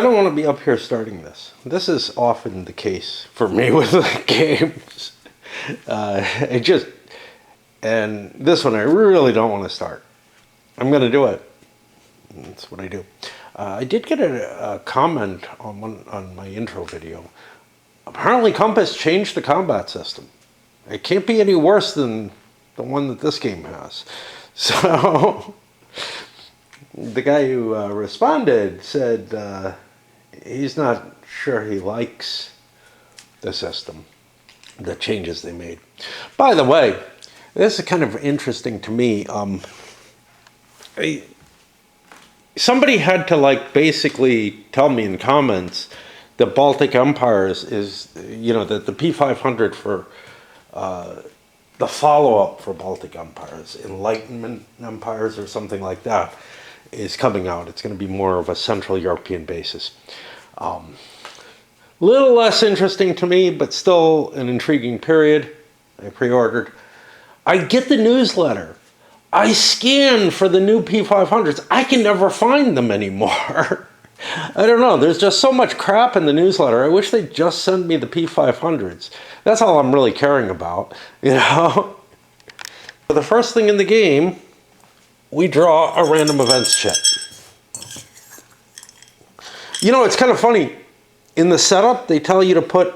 I don't want to be up here starting this. This is often the case for me with the games. And this one I really don't want to start. I'm going to do it. That's what I do. I did get a comment on my intro video. Apparently Compass changed the combat system. It can't be any worse than the one that this game has. So the guy who responded said he's not sure he likes the system, the changes they made. By the way, this is kind of interesting to me. Somebody had to basically tell me in comments that Baltic Empires is, that the P500 for the follow-up for Baltic Empires, Enlightenment Empires or something like that, is coming out. It's going to be more of a Central European basis. Little less interesting to me, but still an intriguing period. I pre-ordered. I get the newsletter. I scan for the new P500s. I can never find them anymore. I don't know. There's just so much crap in the newsletter. I wish they'd just send me the P500s. That's all I'm really caring about, For the first thing in the game, we draw a random events chit. It's kind of funny. In the setup, they tell you to put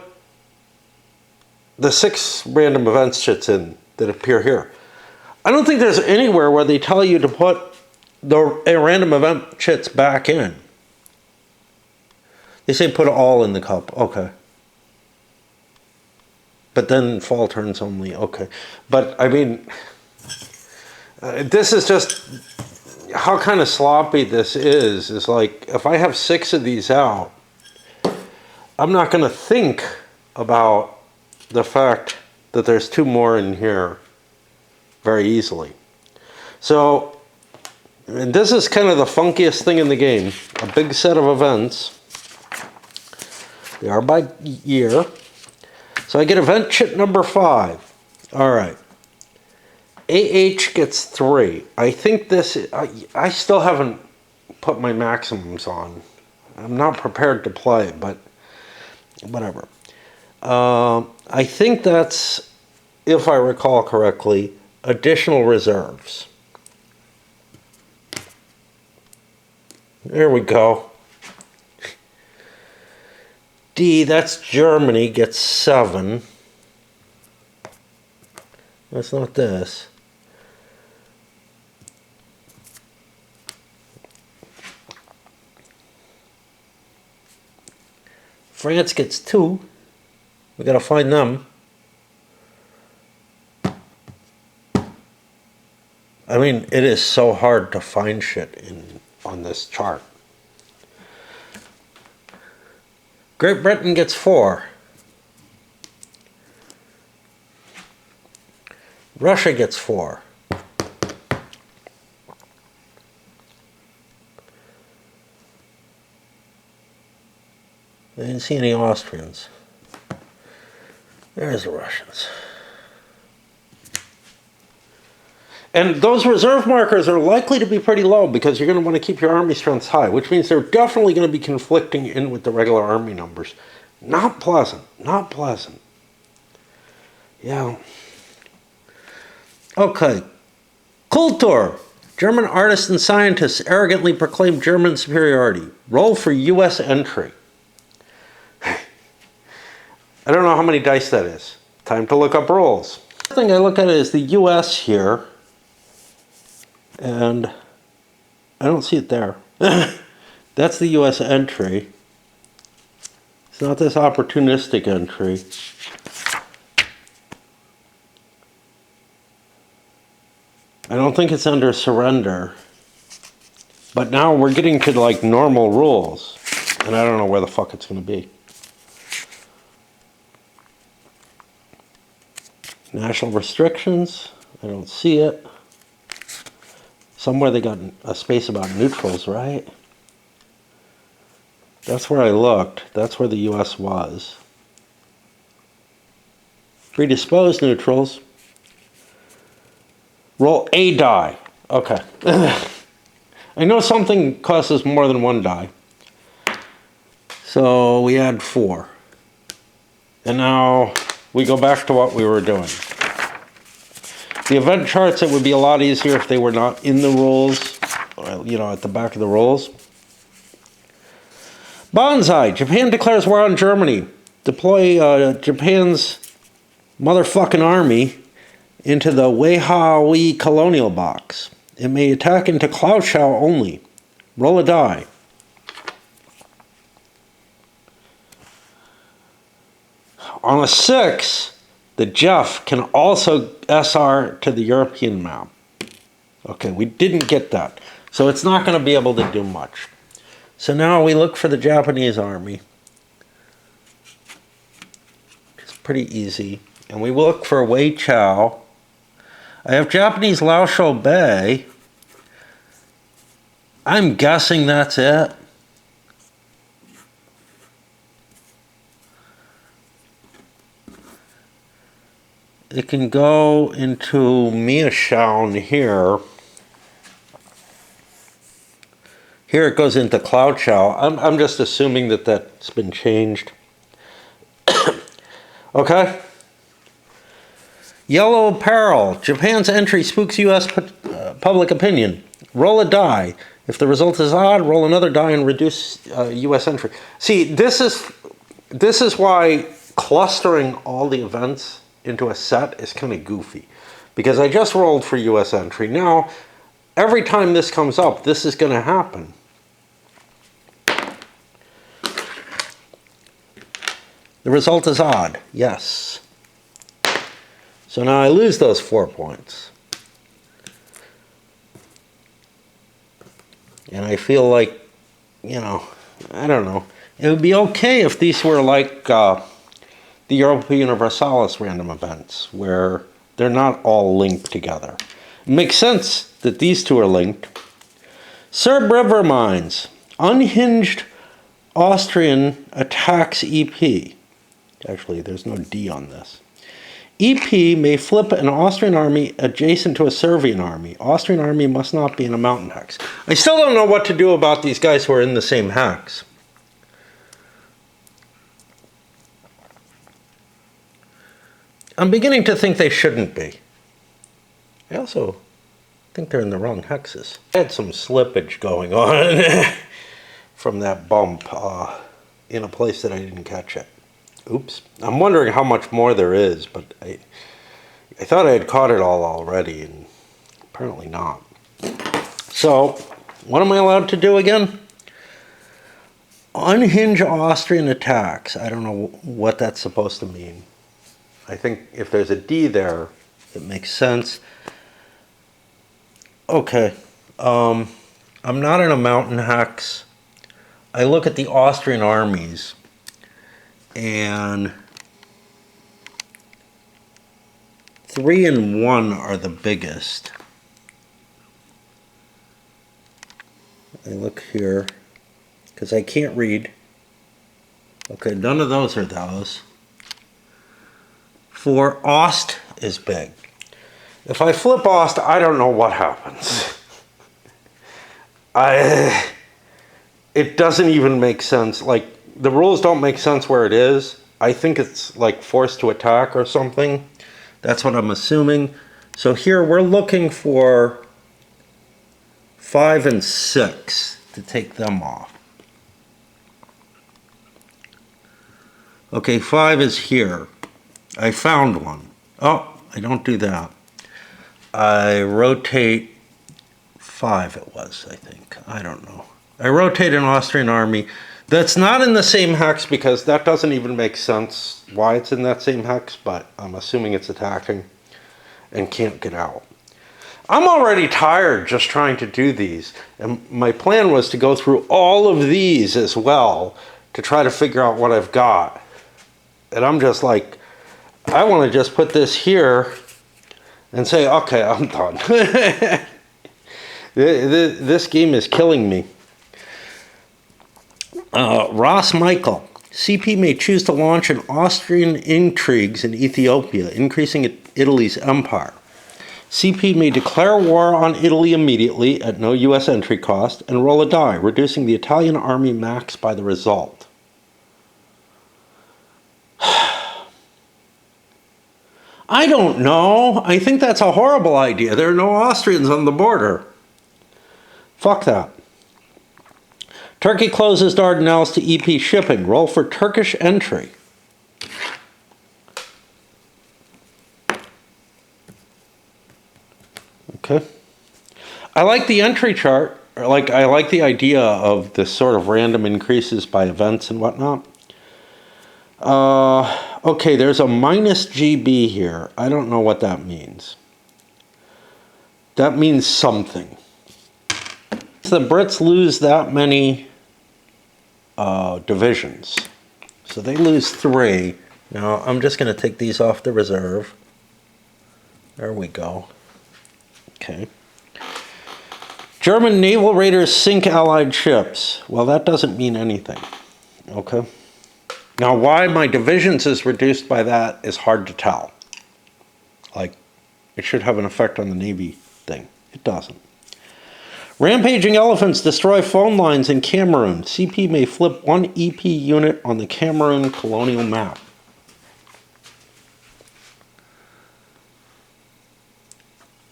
the 6 random events chits in that appear here. I don't think there's anywhere where they tell you to put a random event chits back in. They say put all in the cup. Okay. But then fall turns only. Okay. But, this is just how kind of sloppy this is like, if I have 6 of these out, I'm not going to think about the fact that there's 2 more in here very easily. So, and this is kind of the funkiest thing in the game. A big set of events. They are by year. So I get event chit number 5. All right. AH gets 3. I think this, I still haven't put my maximums on. I'm not prepared to play, but whatever. I think that's, if I recall correctly, additional reserves. There we go. D, that's Germany, gets 7. That's not this. France gets 2. We gotta find them. It is so hard to find shit on this chart. Great Britain gets 4. Russia gets 4. I didn't see any Austrians. There's the Russians. And those reserve markers are likely to be pretty low because you're going to want to keep your army strengths high, which means they're definitely going to be conflicting in with the regular army numbers. Not pleasant. Not pleasant. Yeah. Okay. Kultur. German artists and scientists arrogantly proclaim German superiority. Roll for U.S. entry. I don't know how many dice that is. Time to look up rolls. The thing I look at is the U.S. here. And I don't see it there. That's the U.S. entry. It's not this opportunistic entry. I don't think it's under surrender. But now we're getting to normal rules. And I don't know where the fuck it's going to be. National restrictions. I don't see it. Somewhere they got a space about neutrals, right? That's where I looked. That's where the U.S. was. Predisposed neutrals. Roll a die. Okay. I know something costs more than 1 die. So we add 4. And now we go back to what we were doing. The event charts, it would be a lot easier if they were not in the rules, you know, at the back of the rules. Banzai. Japan declares war on Germany. Deploy Japan's motherfucking army into the Weihaoi colonial box. It may attack into Klauschow only. Roll a die. On a 6, the Jeff can also SR to the European map. Okay, we didn't get that. So it's not going to be able to do much. So now we look for the Japanese army. It's pretty easy. And we look for Wei Chao. I have Japanese Laoshou Bay. I'm guessing that's it. It can go into Miashaun here. Here it goes into Klauschow. I'm just assuming that that's been changed. Okay. Yellow Peril. Japan's entry spooks U.S. Public opinion. Roll a die. If the result is odd, roll another die and reduce U.S. entry. See, this is why clustering all the events into a set is kind of goofy. Because I just rolled for U.S. entry. Now, every time this comes up, this is going to happen. The result is odd. Yes. So now I lose those 4 points. And I feel like, you know, I don't know. It would be okay if these were like the Europa Universalis random events, where they're not all linked together. It makes sense that these two are linked. Serb river mines. Unhinged Austrian attacks EP. Actually, there's no D on this. EP may flip an Austrian army adjacent to a Serbian army. Austrian army must not be in a mountain hex. I still don't know what to do about these guys who are in the same hex. I'm beginning to think they shouldn't be. I also think they're in the wrong hexes. I had some slippage going on from that bump in a place that I didn't catch it. Oops. I'm wondering how much more there is, but I thought I had caught it all already, and apparently not. So, what am I allowed to do again? Unhinge Austrian attacks. I don't know what that's supposed to mean. I think if there's a D there, it makes sense. Okay. I'm not in a mountain hex. I look at the Austrian armies, and 3 and 1 are the biggest. I look here, because I can't read. Okay, none of those are those. 4, Ost is big. If I flip Ost, I don't know what happens. It doesn't even make sense. Like, the rules don't make sense where it is. I think it's like forced to attack or something. That's what I'm assuming. So here we're looking for 5 and 6 to take them off. Okay, 5 is here. I found one. Oh, I don't do that. I rotate 5 it was, I think. I don't know. I rotate an Austrian army. That's not in the same hex because that doesn't even make sense why it's in that same hex, but I'm assuming it's attacking and can't get out. I'm already tired just trying to do these, and my plan was to go through all of these as well to try to figure out what I've got. And I'm just like, I want to just put this here and say, okay, I'm done. This game is killing me. Ross Michael. CP may choose to launch an Austrian intrigues in Ethiopia, increasing Italy's empire. CP may declare war on Italy immediately at no U.S. entry cost and roll a die, reducing the Italian army max by the result. I don't know. I think that's a horrible idea. There are no Austrians on the border. Fuck that. Turkey closes Dardanelles to EP shipping. Roll for Turkish entry. Okay. I like the entry chart. I like the idea of this sort of random increases by events and whatnot. Okay, there's a minus GB here. I don't know what that means. That means something. The Brits lose that many divisions. So they lose 3. Now, I'm just going to take these off the reserve. There we go. Okay. German naval raiders sink Allied ships. Well, that doesn't mean anything. Okay. Now, why my divisions is reduced by that is hard to tell. Like, it should have an effect on the Navy thing. It doesn't. Rampaging elephants destroy phone lines in Cameroon. CP may flip 1 EP unit on the Cameroon colonial map.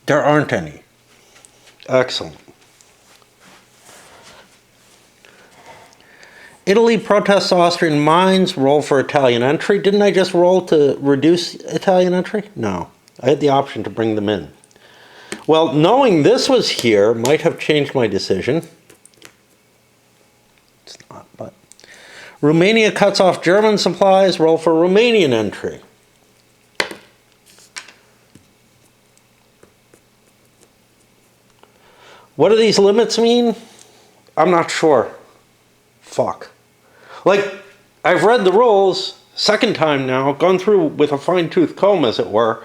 There aren't any. Excellent. Italy protests Austrian mines. Roll for Italian entry. Didn't I just roll to reduce Italian entry? No. I had the option to bring them in. Well, knowing this was here might have changed my decision. It's not, but... Romania cuts off German supplies. Roll for Romanian entry. What do these limits mean? I'm not sure. Fuck. Like, I've read the rules, second time now, gone through with a fine-tooth comb, as it were.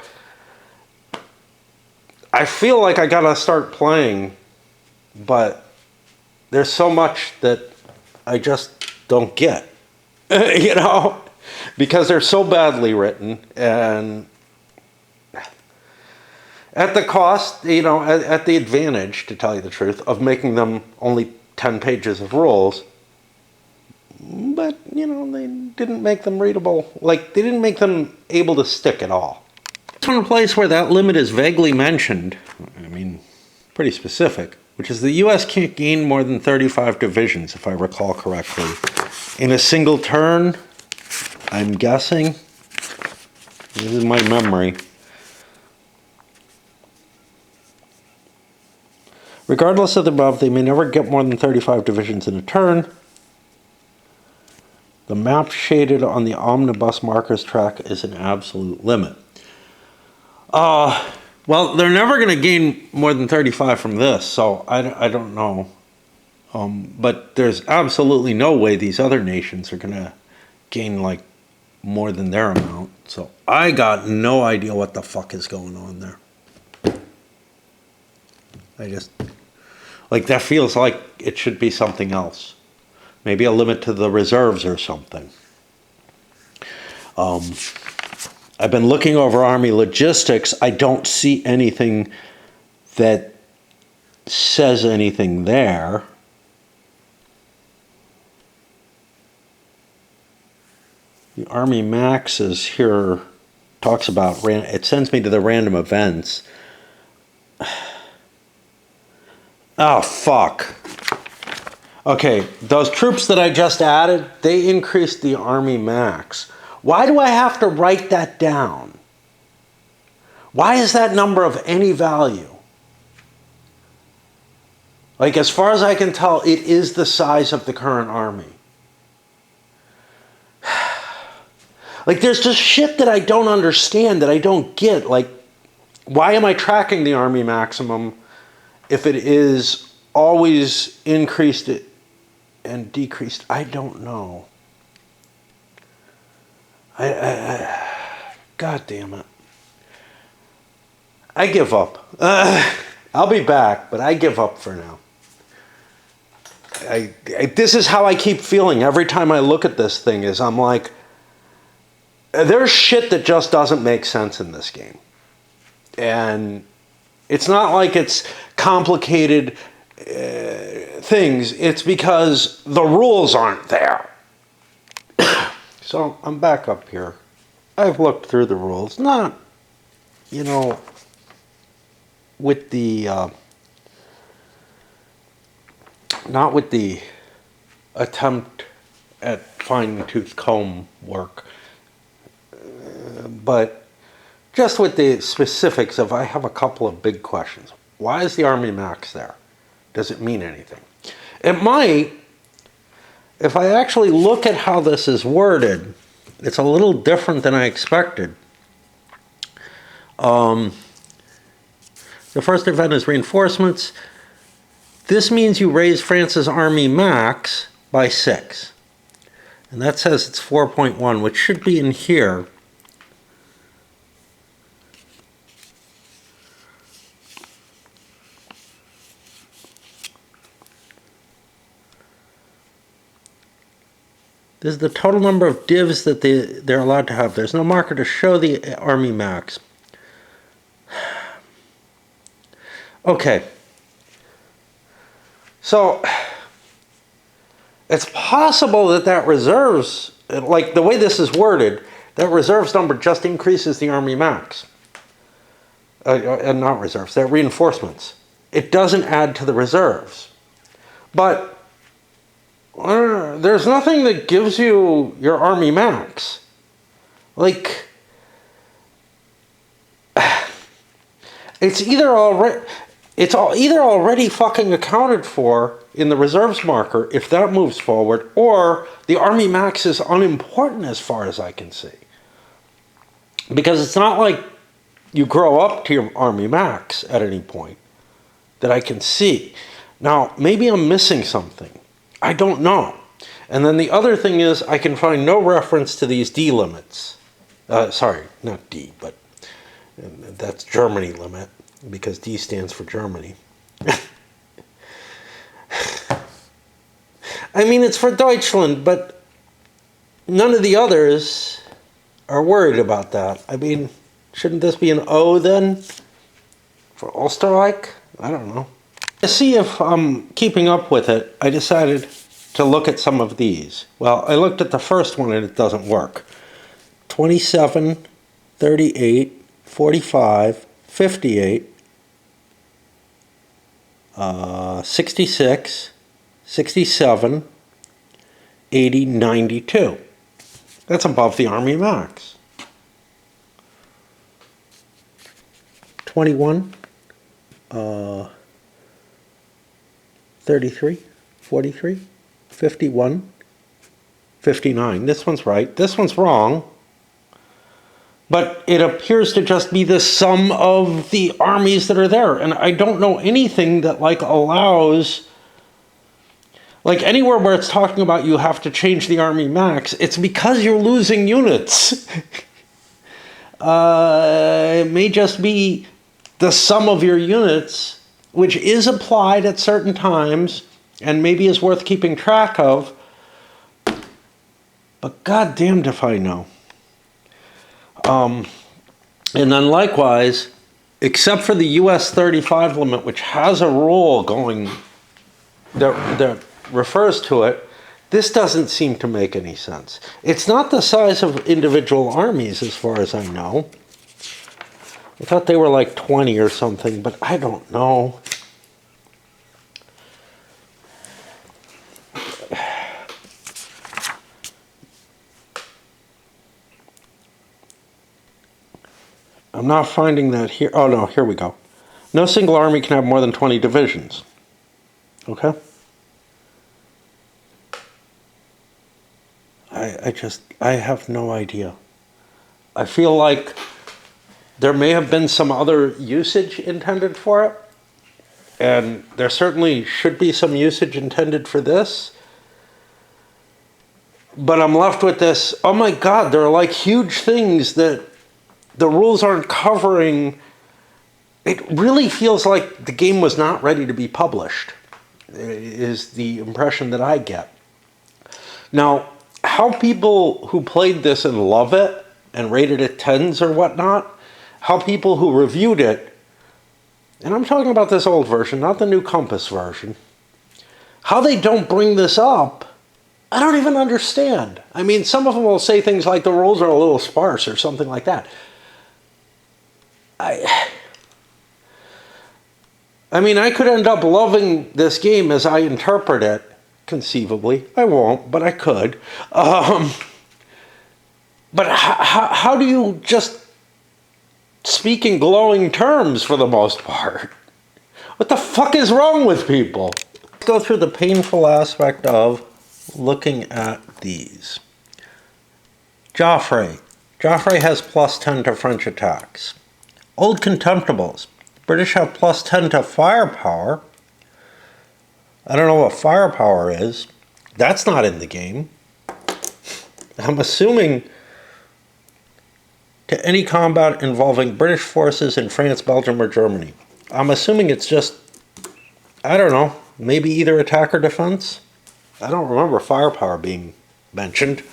I feel like I gotta start playing, but there's so much that I just don't get, you know, because they're so badly written, and at the cost, you know, at the advantage, to tell you the truth, of making them only 10 pages of rules. But, you know, they didn't make them readable. Like, they didn't make them able to stick at all. It's one place where that limit is vaguely mentioned. I mean, pretty specific. Which is the U.S. can't gain more than 35 divisions, if I recall correctly. In a single turn, I'm guessing. This is my memory. Regardless of the above, they may never get more than 35 divisions in a turn. The map shaded on the omnibus markers track is an absolute limit. Well, they're never going to gain more than 35 from this, so I don't know. But there's absolutely no way these other nations are going to gain, like, more than their amount. So I got no idea what the fuck is going on there. I just... Like, that feels like it should be something else. Maybe a limit to the reserves or something. I've been looking over Army logistics. I don't see anything that says anything there. The Army Maxes here talks about, it sends me to the random events. Oh, fuck. Okay, those troops that I just added, they increased the Army Max. Why do I have to write that down? Why is that number of any value? Like, as far as I can tell, it is the size of the current army. Like, there's just shit that I don't understand, that I don't get. Like, why am I tracking the Army maximum if it is always increased and decreased? I don't know. God damn it. I give up. I'll be back, but I give up for now. This is how I keep feeling every time I look at this thing, is I'm like, there's shit that just doesn't make sense in this game. And it's not like it's complicated things. It's because the rules aren't there. So I'm back up here. I've looked through the rules. Not you know, with the, not with the attempt at fine-tooth comb work, but just with the specifics of, I have a couple of big questions. Why is the Army Max there? Does it mean anything? It might. If I actually look at how this is worded, it's a little different than I expected. The first event is reinforcements. This means you raise France's Army Max by 6. And that says it's 4.1, which should be in here. This is the total number of divs that they're allowed to have. There's no marker to show the Army Max. Okay. So, it's possible that reserves, like the way this is worded, that reserves number just increases the Army Max. And not reserves, they're reinforcements. It doesn't add to the reserves. But there's nothing that gives you your Army Max. Like, it's either already fucking accounted for in the reserves marker if that moves forward, or the Army Max is unimportant as far as I can see. Because it's not like you grow up to your Army Max at any point that I can see. Now, maybe I'm missing something. I don't know. And then the other thing is I can find no reference to these D limits. Sorry, not D, but that's Germany limit, because D stands for Germany. I mean, it's for Deutschland, but none of the others are worried about that. I mean, shouldn't this be an O then? For Österreich? I don't know. To see if I'm keeping up with it, I decided to look at some of these. Well, I looked at the first one and it doesn't work. 27, 38, 45, 58, 66, 67, 80, 92. That's above the Army Max. 21, 33, 43, 51, 59. This one's right. This one's wrong. But it appears to just be the sum of the armies that are there. And I don't know anything that allows, anywhere where it's talking about you have to change the Army Max, it's because you're losing units. It may just be the sum of your units, which is applied at certain times and maybe is worth keeping track of. But goddamned if I know. And then likewise, except for the US 35 limit, which has a rule going that refers to it, this doesn't seem to make any sense. It's not the size of individual armies as far as I know. I thought they were like 20 or something, but I don't know. I'm not finding that here. Oh, no, here we go. No single army can have more than 20 divisions. Okay? I have no idea. I feel like there may have been some other usage intended for it, and there certainly should be some usage intended for this. But I'm left with this, oh my God, there are huge things that the rules aren't covering. It really feels like the game was not ready to be published, is the impression that I get. Now, how people who played this and love it and rated it 10s or whatnot, how people who reviewed it, and I'm talking about this old version, not the new Compass version, how they don't bring this up, I don't even understand. I mean, some of them will say things like the rules are a little sparse or something like that. I mean, I could end up loving this game as I interpret it, conceivably. I won't, but I could. But how do you just speak in glowing terms for the most part? What the fuck is wrong with people? Let's go through the painful aspect of looking at these. Joffrey. Joffrey has plus 10 to French attacks. Old Contemptibles. British have plus 10 to firepower. I don't know what firepower is. That's not in the game. I'm assuming to any combat involving British forces in France, Belgium, or Germany. I'm assuming it's just, I don't know, maybe either attack or defense? I don't remember firepower being mentioned.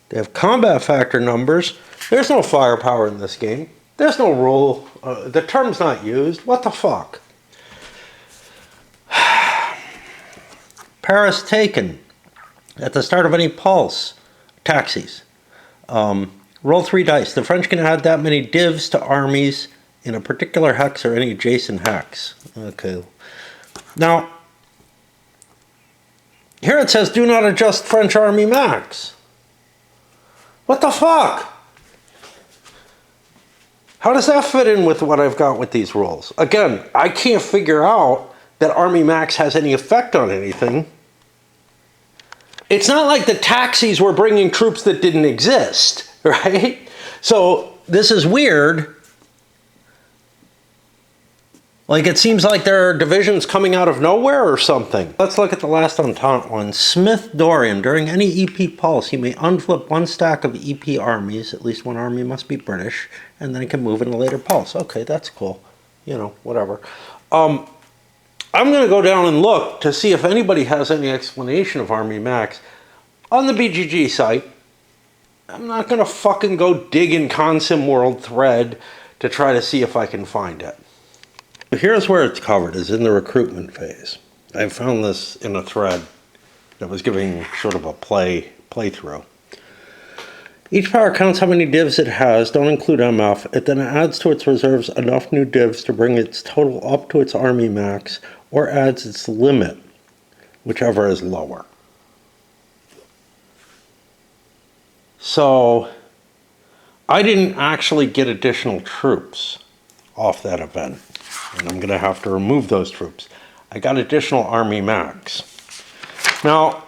They have combat factor numbers. There's no firepower in this game. There's no rule. The term's not used. What the fuck? Paris taken. At the start of any pulse. Taxis. Roll 3 dice. The French can add that many divs to armies in a particular hex or any adjacent hex. Okay. Now, here it says do not adjust French army max. What the fuck? How does that fit in with what I've got with these rolls? Again, I can't figure out that Army Max has any effect on anything. It's not like the taxis were bringing troops that didn't exist, right? So this is weird. Like, it seems like there are divisions coming out of nowhere or something. Let's look at the last Entente one. Smith Dorian. During any EP pulse, you may unflip one stack of EP armies. At least one army must be British. And then it can move in a later pulse. Okay, that's cool. You know, whatever. I'm going to go down and look to see if anybody has any explanation of Army Max. On the BGG site, I'm not going to fucking go dig in Consim World thread to try to see if I can find it. Here's where it's covered, is in the recruitment phase. I found this in a thread that was giving sort of a playthrough. Each power counts how many divs it has, don't include MF. It then adds to its reserves enough new divs to bring its total up to its army max, or adds its limit, whichever is lower. So, I didn't actually get additional troops off that event. And I'm going to have to remove those troops. I got additional Army Max. Now,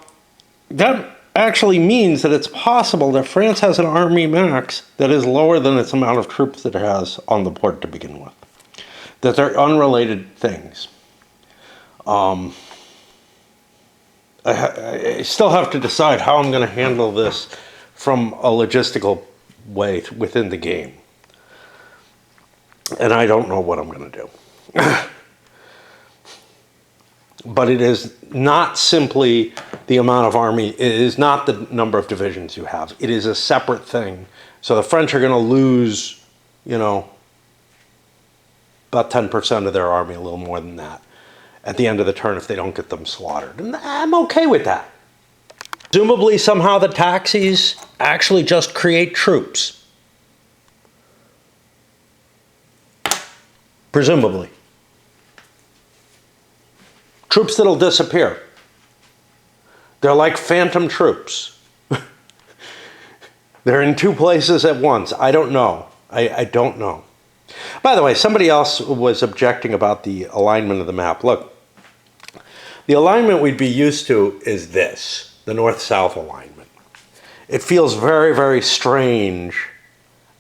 that actually means that it's possible that France has an Army Max that is lower than its amount of troops that it has on the board to begin with. That they're unrelated things. I still have to decide how I'm going to handle this from a logistical way within the game. And I don't know what I'm going to do. But it is not simply the amount of army, it is not the number of divisions you have. It is a separate thing. So the French are going to lose, you know, about 10% of their army, a little more than that, at the end of the turn if they don't get them slaughtered. And I'm okay with that. Presumably, somehow the taxis actually just create troops. Presumably. Troops that'll disappear. They're like phantom troops. They're in two places at once. I don't know. I don't know. By the way, somebody else was objecting about the alignment of the map. Look, the alignment we'd be used to is this, the north-south alignment. It feels very, very strange,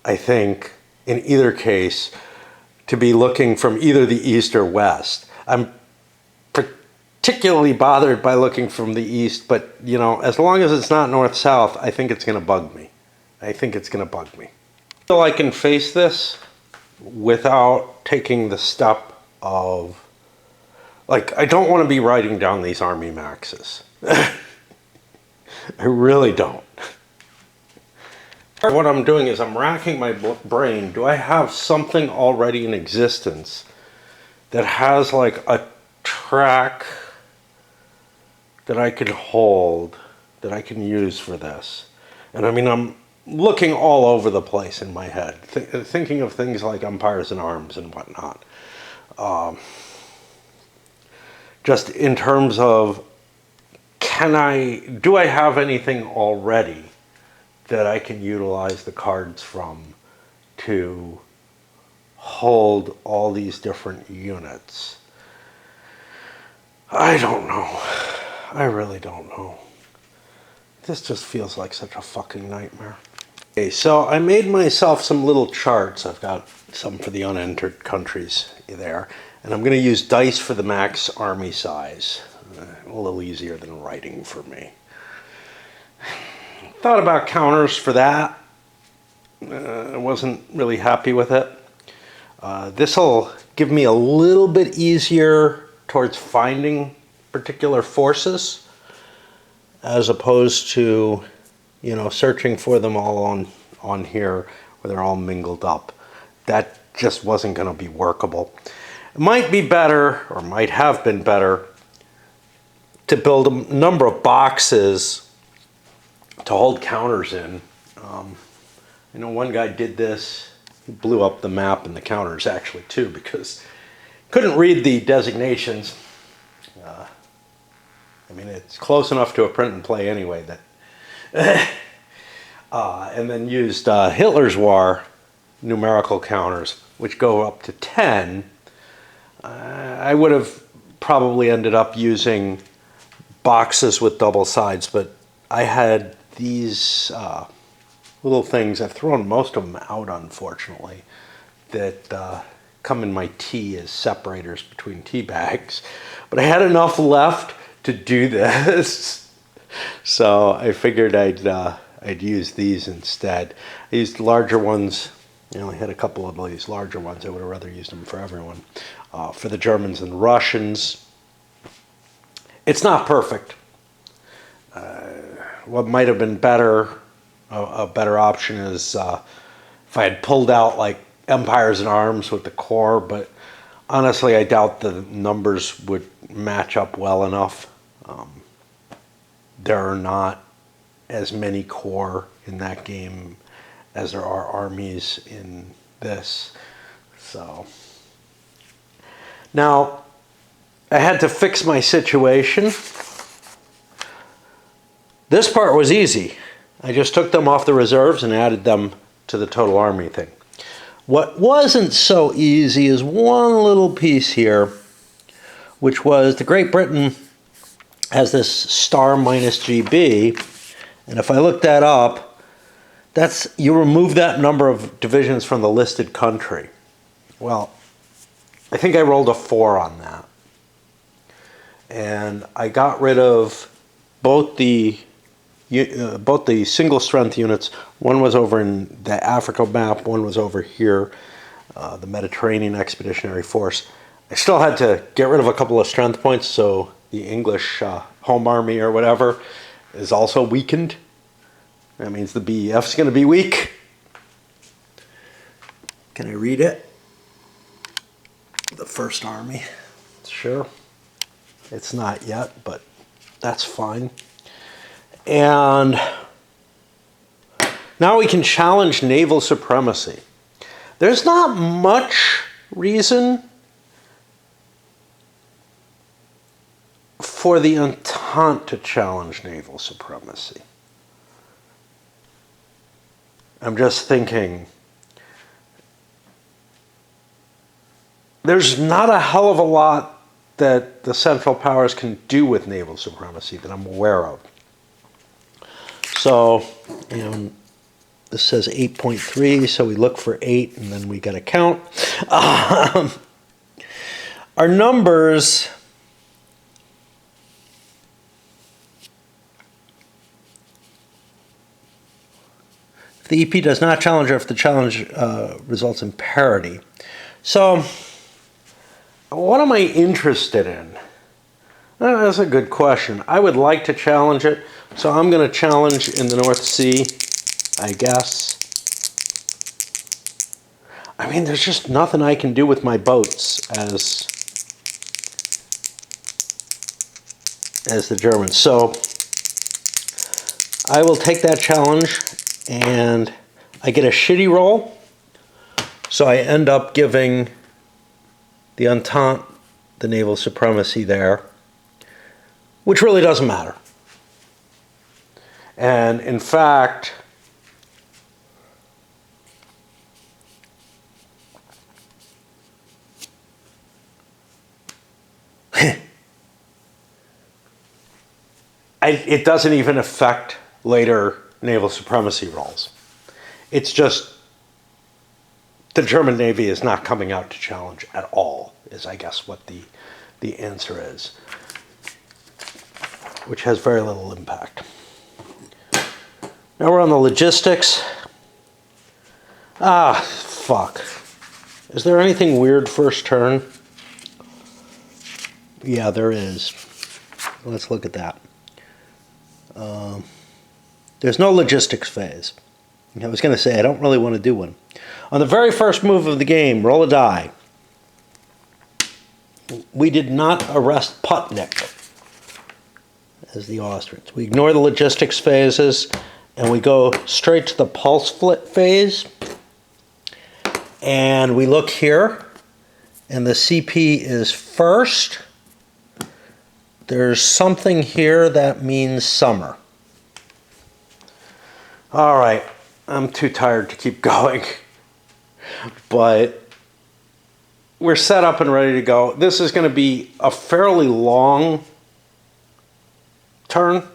I think, in either case, to be looking from either the east or west. I'm particularly bothered by looking from the east, but, you know, as long as it's not north-south, I think it's going to bug me. I think it's going to bug me. So I can face this without taking the step of, like, I don't want to be writing down these army maxes. I really don't. What I'm doing is I'm racking my brain. Do I have something already in existence that has like a track that I could hold that I can use for this. And I mean, I'm looking all over the place in my head, thinking of things like Empires in Arms and whatnot. Just in terms of, do I have anything already that I can utilize the cards from to hold all these different units? I don't know. I really don't know. This just feels like such a fucking nightmare. Okay, so I made myself some little charts. I've got some for the unentered countries there. And I'm going to use dice for the max army size. A little easier than writing for me. Thought about counters for that. I wasn't really happy with it. This will give me a little bit easier towards finding particular forces, as opposed to, you know, searching for them all on here where they're all mingled up. That just wasn't going to be workable. It might be better, or might have been better, to build a number of boxes to hold counters in. I know one guy did this. He blew up the map and the counters actually too, because couldn't read the designations. I mean, it's close enough to a print and play anyway that. And then used Hitler's War numerical counters, which go up to 10. I would have probably ended up using boxes with double sides, but I had these little things. I've thrown most of them out, unfortunately, that come in my tea as separators between tea bags. But I had enough left to do this, so I figured I'd use these instead. I used larger ones. I only had a couple of these larger ones. I would have rather used them for everyone. For the Germans and Russians. It's not perfect. What might have been better, a better option is if I had pulled out like Empires in Arms with the core, but honestly I doubt the numbers would match up well enough. There are not as many core in that game as there are armies in this. So now I had to fix my situation. This part was easy. I just took them off the reserves and added them to the total army thing. What wasn't so easy is one little piece here, which was the Great Britain has this star minus GB, and if I look that up, you remove that number of divisions from the listed country. Well, I think I rolled a 4 on that. And I got rid of both the single strength units. One was over in the Africa map, one was over here, the Mediterranean Expeditionary Force. I still had to get rid of a couple of strength points, so the English home army or whatever is also weakened. That means the BEF is going to be weak. Can I read it? The First Army. Sure. It's not yet, but that's fine. And now we can challenge naval supremacy. There's not much reason for the Entente to challenge naval supremacy. I'm just thinking, there's not a hell of a lot that the Central Powers can do with naval supremacy that I'm aware of. So, this says 8.3, so we look for 8, and then we got to count. Our numbers, if the EP does not challenge, or if the challenge results in parity. So, what am I interested in? That's a good question. I would like to challenge it, so I'm going to challenge in the North Sea, I guess. I mean, there's just nothing I can do with my boats as the Germans. So I will take that challenge, and I get a shitty roll, so I end up giving the Entente the naval supremacy there, which really doesn't matter. And in fact, it doesn't even affect later naval supremacy rolls. It's just the German Navy is not coming out to challenge at all, is I guess what the answer is, which has very little impact. Now we're on the logistics. Ah, fuck. Is there anything weird first turn? Yeah, there is. Let's look at that. There's no logistics phase. I was going to say, I don't really want to do one. On the very first move of the game, roll a die. We did not arrest Putnik as the Austrians. We ignore the logistics phases, and we go straight to the pulse flit phase. And we look here, and the CP is first. There's something here that means summer. All right, I'm too tired to keep going, but we're set up and ready to go. This is going to be a fairly long turn,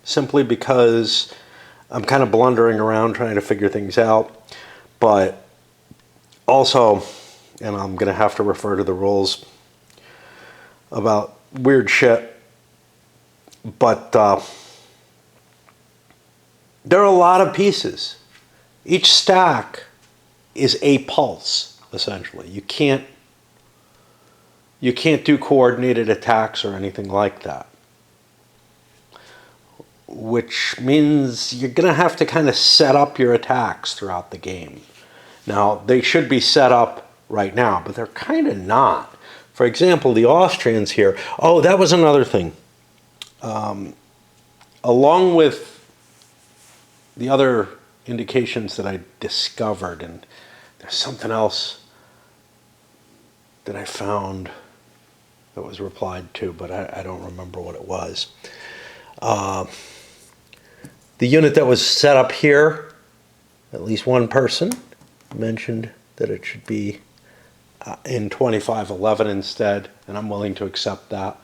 simply because I'm kind of blundering around trying to figure things out, but also, and I'm going to have to refer to the rules about weird shit, but there are a lot of pieces. Each stack is a pulse, essentially. You can't do coordinated attacks or anything like that, which means you're going to have to kind of set up your attacks throughout the game. Now, they should be set up right now, but they're kind of not. For example, the Austrians here. Oh, that was another thing. Along with the other indications that I discovered, and there's something else that I found that was replied to, but I don't remember what it was. The unit that was set up here, at least one person mentioned that it should be in 2511 instead, and I'm willing to accept that.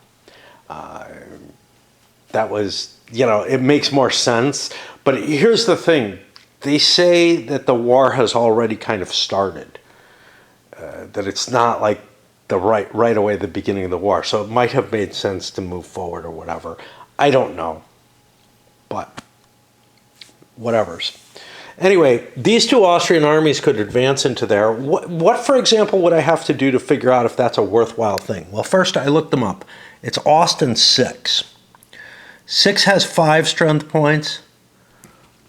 That was, it makes more sense. But here's the thing. They say that the war has already kind of started, that it's not like the right away at the beginning of the war. So it might have made sense to move forward or whatever. I don't know, but whatevers. Anyway, these two Austrian armies could advance into there. What, for example, would I have to do to figure out if that's a worthwhile thing? Well, first I looked them up. It's Austin 6. 6 has 5 strength points.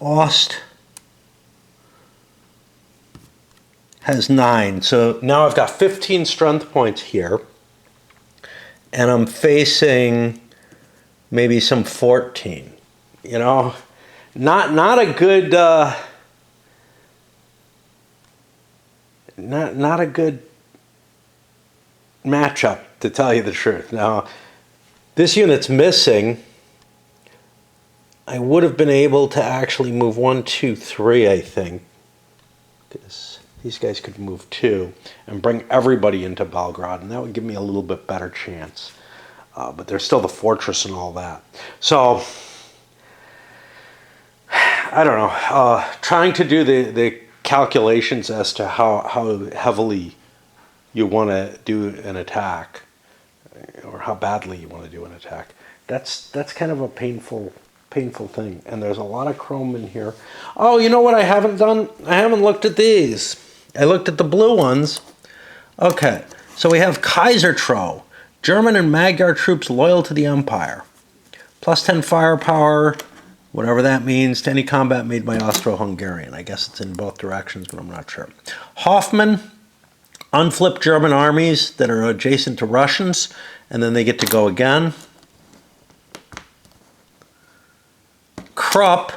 Aust has 9. So now I've got 15 strength points here. And I'm facing maybe some 14. Not a good not a good matchup, to tell you the truth. Now, this unit's missing. I would have been able to actually move 1, 2, 3, I think, because these guys could move 2 and bring everybody into Belgrade, and that would give me a little bit better chance. But there's still the fortress and all that. So, I don't know. Trying to do the calculations as to how heavily you want to do an attack, or how badly you want to do an attack, that's kind of a painful thing. And there's a lot of chrome in here. Oh, you know what I haven't done? I haven't looked at these. I looked at the blue ones. Okay, so we have Kaisertro, German and Magyar troops loyal to the Empire. Plus 10 firepower, whatever that means, to any combat made by Austro-Hungarian. I guess it's in both directions, but I'm not sure. Hoffman, unflip German armies that are adjacent to Russians, and then they get to go again. Krupp,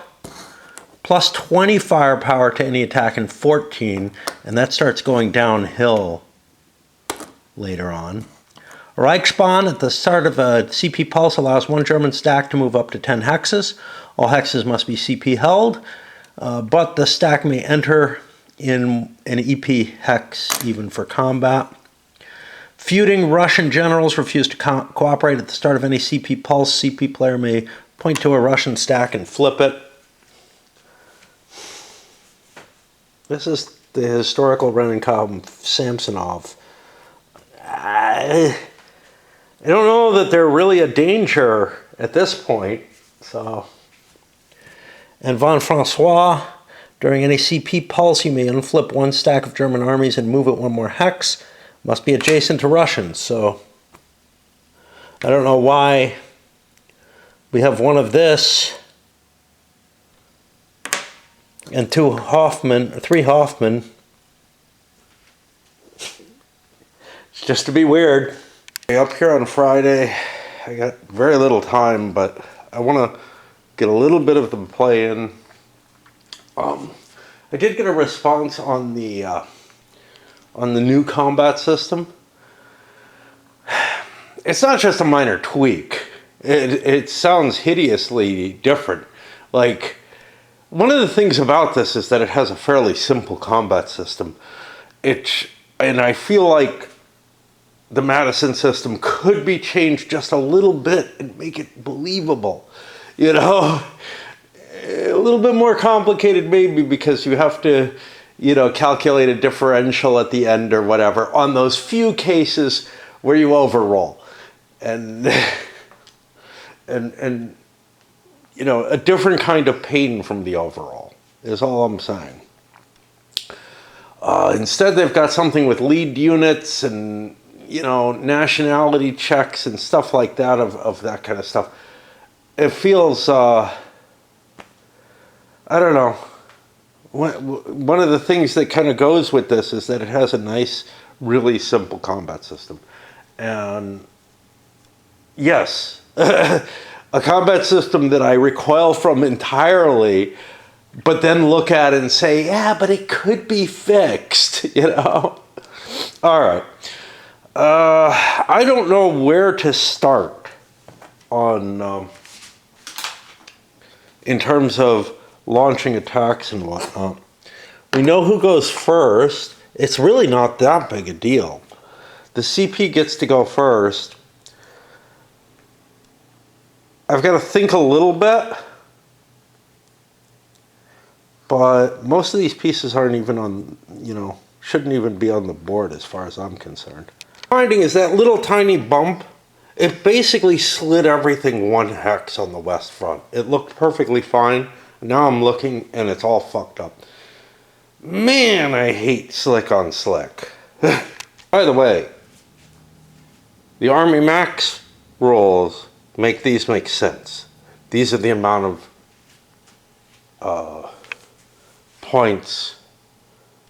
plus 20 firepower to any attack in 14, and that starts going downhill later on. Reichsbahn at the start of a CP pulse allows one German stack to move up to 10 hexes. All hexes must be CP held, but the stack may enter in an EP hex even for combat. Feuding Russian generals refuse to cooperate at the start of any CP pulse. CP player may point to a Russian stack and flip it. This is the historical Rennenkov Samsonov. I don't know that they're really a danger at this point. So, and von Francois, during any CP pulse, you may unflip one stack of German armies and move it one more hex. Must be adjacent to Russians. So, I don't know why we have one of this and three Hoffman. It's just to be weird. Up here on Friday, I got very little time, but I want to get a little bit of the play in. I did get a response on the new combat system. It's not just a minor tweak. It sounds hideously different. Like, one of the things about this is that it has a fairly simple combat system. And I feel like the Madison system could be changed just a little bit and make it believable. You know, a little bit more complicated maybe because you have to, you know, calculate a differential at the end or whatever on those few cases where you overroll. And you know, a different kind of pain from the overall is all I'm saying. Instead, they've got something with lead units and, you know, nationality checks and stuff like that of that kind of stuff. It feels, I don't know. One of the things that kind of goes with this is that it has a nice, really simple combat system. And yes, a combat system that I recoil from entirely, but then look at it and say, yeah, but it could be fixed, you know? All right. I don't know where to start on, in terms of launching attacks and whatnot. We know who goes first. It's really not that big a deal. The CP gets to go first. I've got to think a little bit, but most of these pieces aren't even on, you know, shouldn't even be on the board as far as I'm concerned. Finding is that little tiny bump, it basically slid everything one hex on the west front. It looked perfectly fine. Now I'm looking and it's all fucked up. Man, I hate slick on slick. By the way, the Army Max rules make these make sense. These are the amount of points.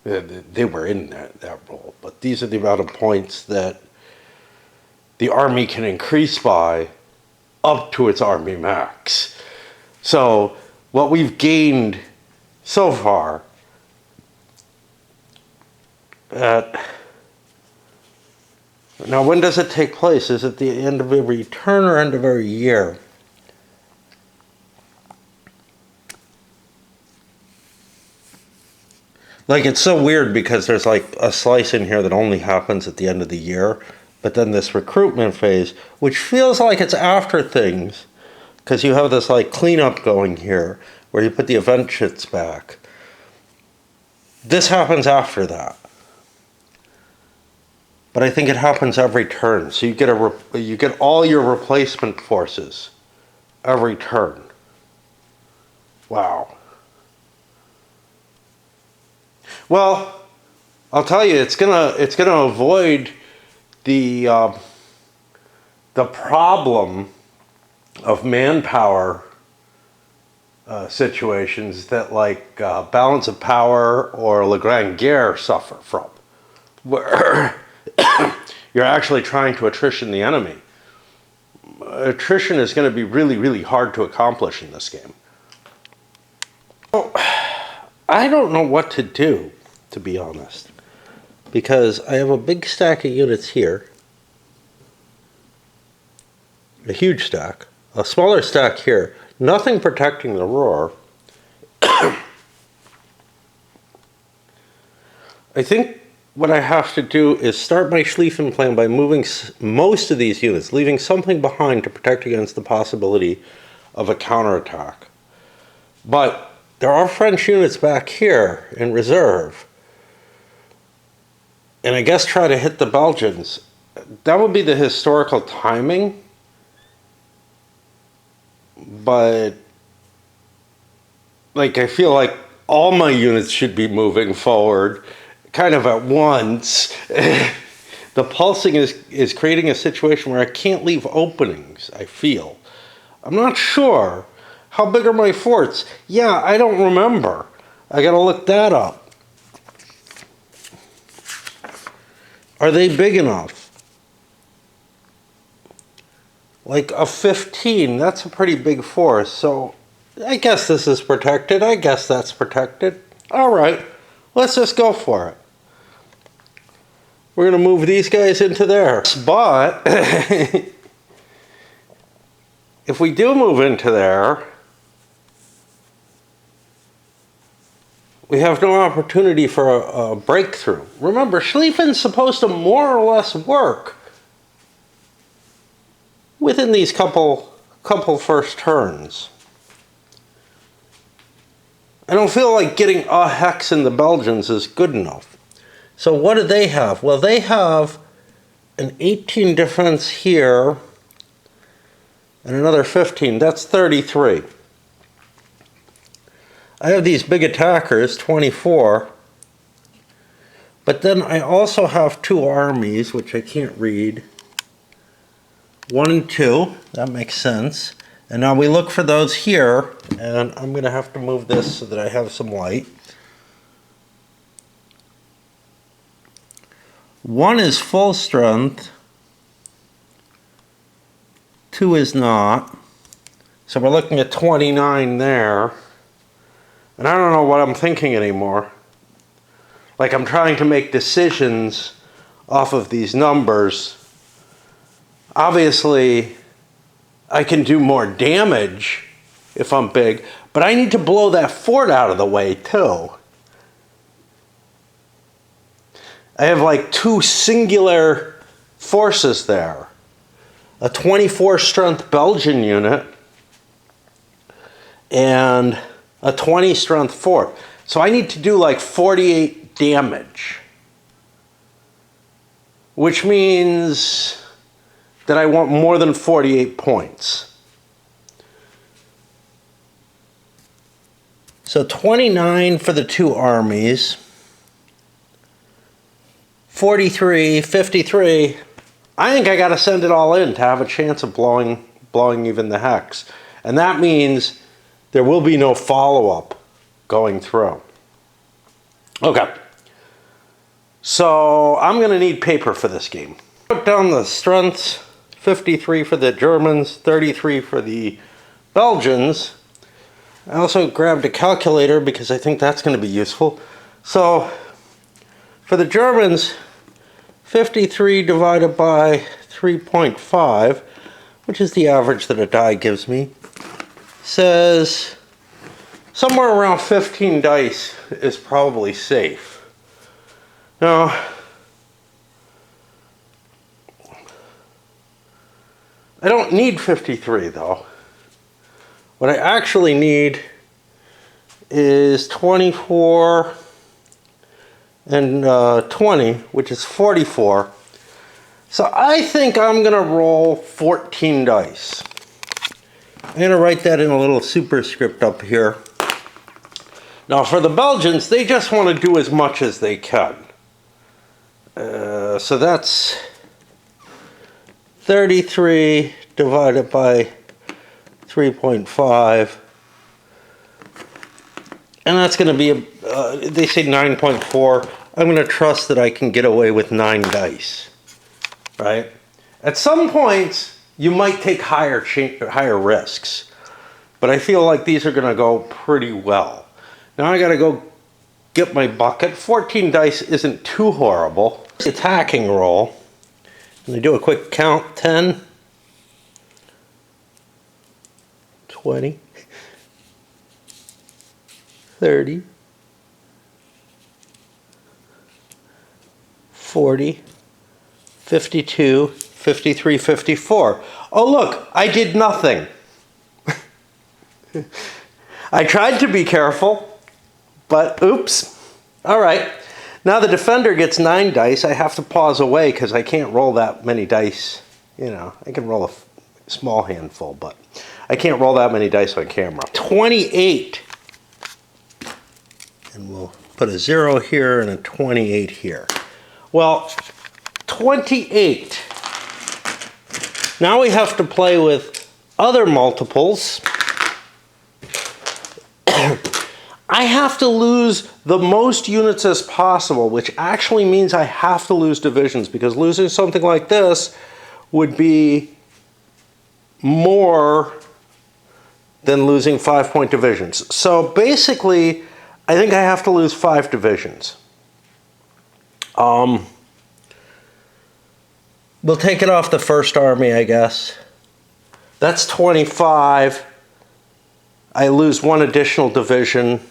They were in that rule, but these are the amount of points that the Army can increase by up to its Army Max. So what we've gained so far now, when does it take place? Is it the end of every turn or end of every year? Like, it's so weird because there's like a slice in here that only happens at the end of the year, but then this recruitment phase, which feels like it's after things, because you have this like cleanup going here where you put the event shits back. This happens after that. But I think it happens every turn. So you get all your replacement forces every turn. Wow. Well, I'll tell you, it's gonna avoid the problem of manpower situations that like Balance of Power or Le Grand Guerre suffer from, where you're actually trying to attrition the enemy. Attrition is going to be really, really hard to accomplish in this game. I don't know what to do, to be honest, because I have a big stack of units here, a huge stack, a smaller stack here, nothing protecting the roar. I think what I have to do is start my Schlieffen plan by moving most of these units, leaving something behind to protect against the possibility of a counterattack. But there are French units back here in reserve. And I guess try to hit the Belgians. That would be the historical timing. But, like, I feel like all my units should be moving forward kind of at once. The pulsing is creating a situation where I can't leave openings, I feel. I'm not sure. How big are my forts? Yeah, I don't remember. I gotta look that up. Are they big enough? Like a 15, that's a pretty big force, so I guess this is protected. I guess that's protected. All right, let's just go for it. We're gonna move these guys into there. But if we do move into there, we have no opportunity for a breakthrough. Remember, Schlieffen's supposed to more or less work within these couple first turns. I don't feel like getting a hex in the Belgians is good enough. So what do they have? Well, they have an 18 defense here and another 15. That's 33. I have these big attackers, 24. But then I also have two armies, which I can't read. 1 and 2, that makes sense. And now we look for those here, and I'm going to have to move this so that I have some light. 1 is full strength. 2 is not. So we're looking at 29 there. And I don't know what I'm thinking anymore. Like, I'm trying to make decisions off of these numbers. Obviously, I can do more damage if I'm big, but I need to blow that fort out of the way too. I have like two singular forces there. A 24 strength Belgian unit and a 20 strength fort. So I need to do like 48 damage, which means that I want more than 48 points. So 29 for the two armies, 43, 53. I think I got to send it all in to have a chance of blowing even the hex. And that means there will be no follow-up going through. Okay. So I'm going to need paper for this game. Put down the strengths. 53 for the Germans, 33 for the Belgians. I also grabbed a calculator because I think that's going to be useful. So for the Germans, 53 divided by 3.5, which is the average that a die gives me, says somewhere around 15 dice is probably safe. Now, I don't need 53 though. What I actually need is 24 and 20, which is 44. So I think I'm gonna roll 14 dice. I'm gonna write that in a little superscript up here. Now for the Belgians, they just want to do as much as they can. So that's 33 divided by 3.5. And that's going to be, they say 9.4. I'm going to trust that I can get away with 9 dice. Right? At some points, you might take higher risks. But I feel like these are going to go pretty well. Now I got to go skip my bucket. 14 dice isn't too horrible. Attacking roll. And I do a quick count. 10, 20, 30, 40, 52, 53, 54. Oh look, I did nothing. I tried to be careful, but oops. All right, now the defender gets 9 dice. I have to pause away because I can't roll that many dice. You know, I can roll a small handful, but I can't roll that many dice on camera. 28. And we'll put a 0 here and a 28 here. Well, 28. Now we have to play with other multiples. I have to lose the most units as possible, which actually means I have to lose divisions, because losing something like this would be more than losing 5-point divisions. So basically, I think I have to lose 5 divisions. We'll take it off the first army, I guess. That's 25. I lose 1 additional division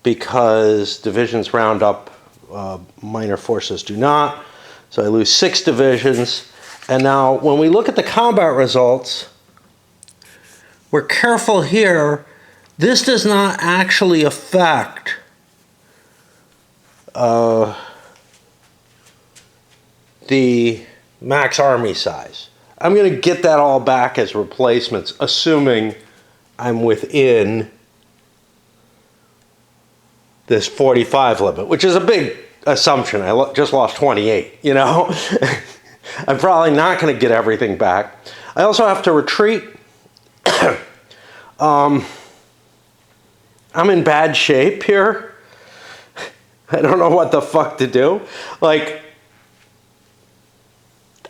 because divisions round up, minor forces do not. So I lose 6 divisions. And now when we look at the combat results, we're careful here. This does not actually affect the max army size. I'm going to get that all back as replacements, assuming I'm within this 45 limit, which is a big assumption. I just lost 28, you know? I'm probably not going to get everything back. I also have to retreat. I'm in bad shape here. I don't know what the fuck to do. Like,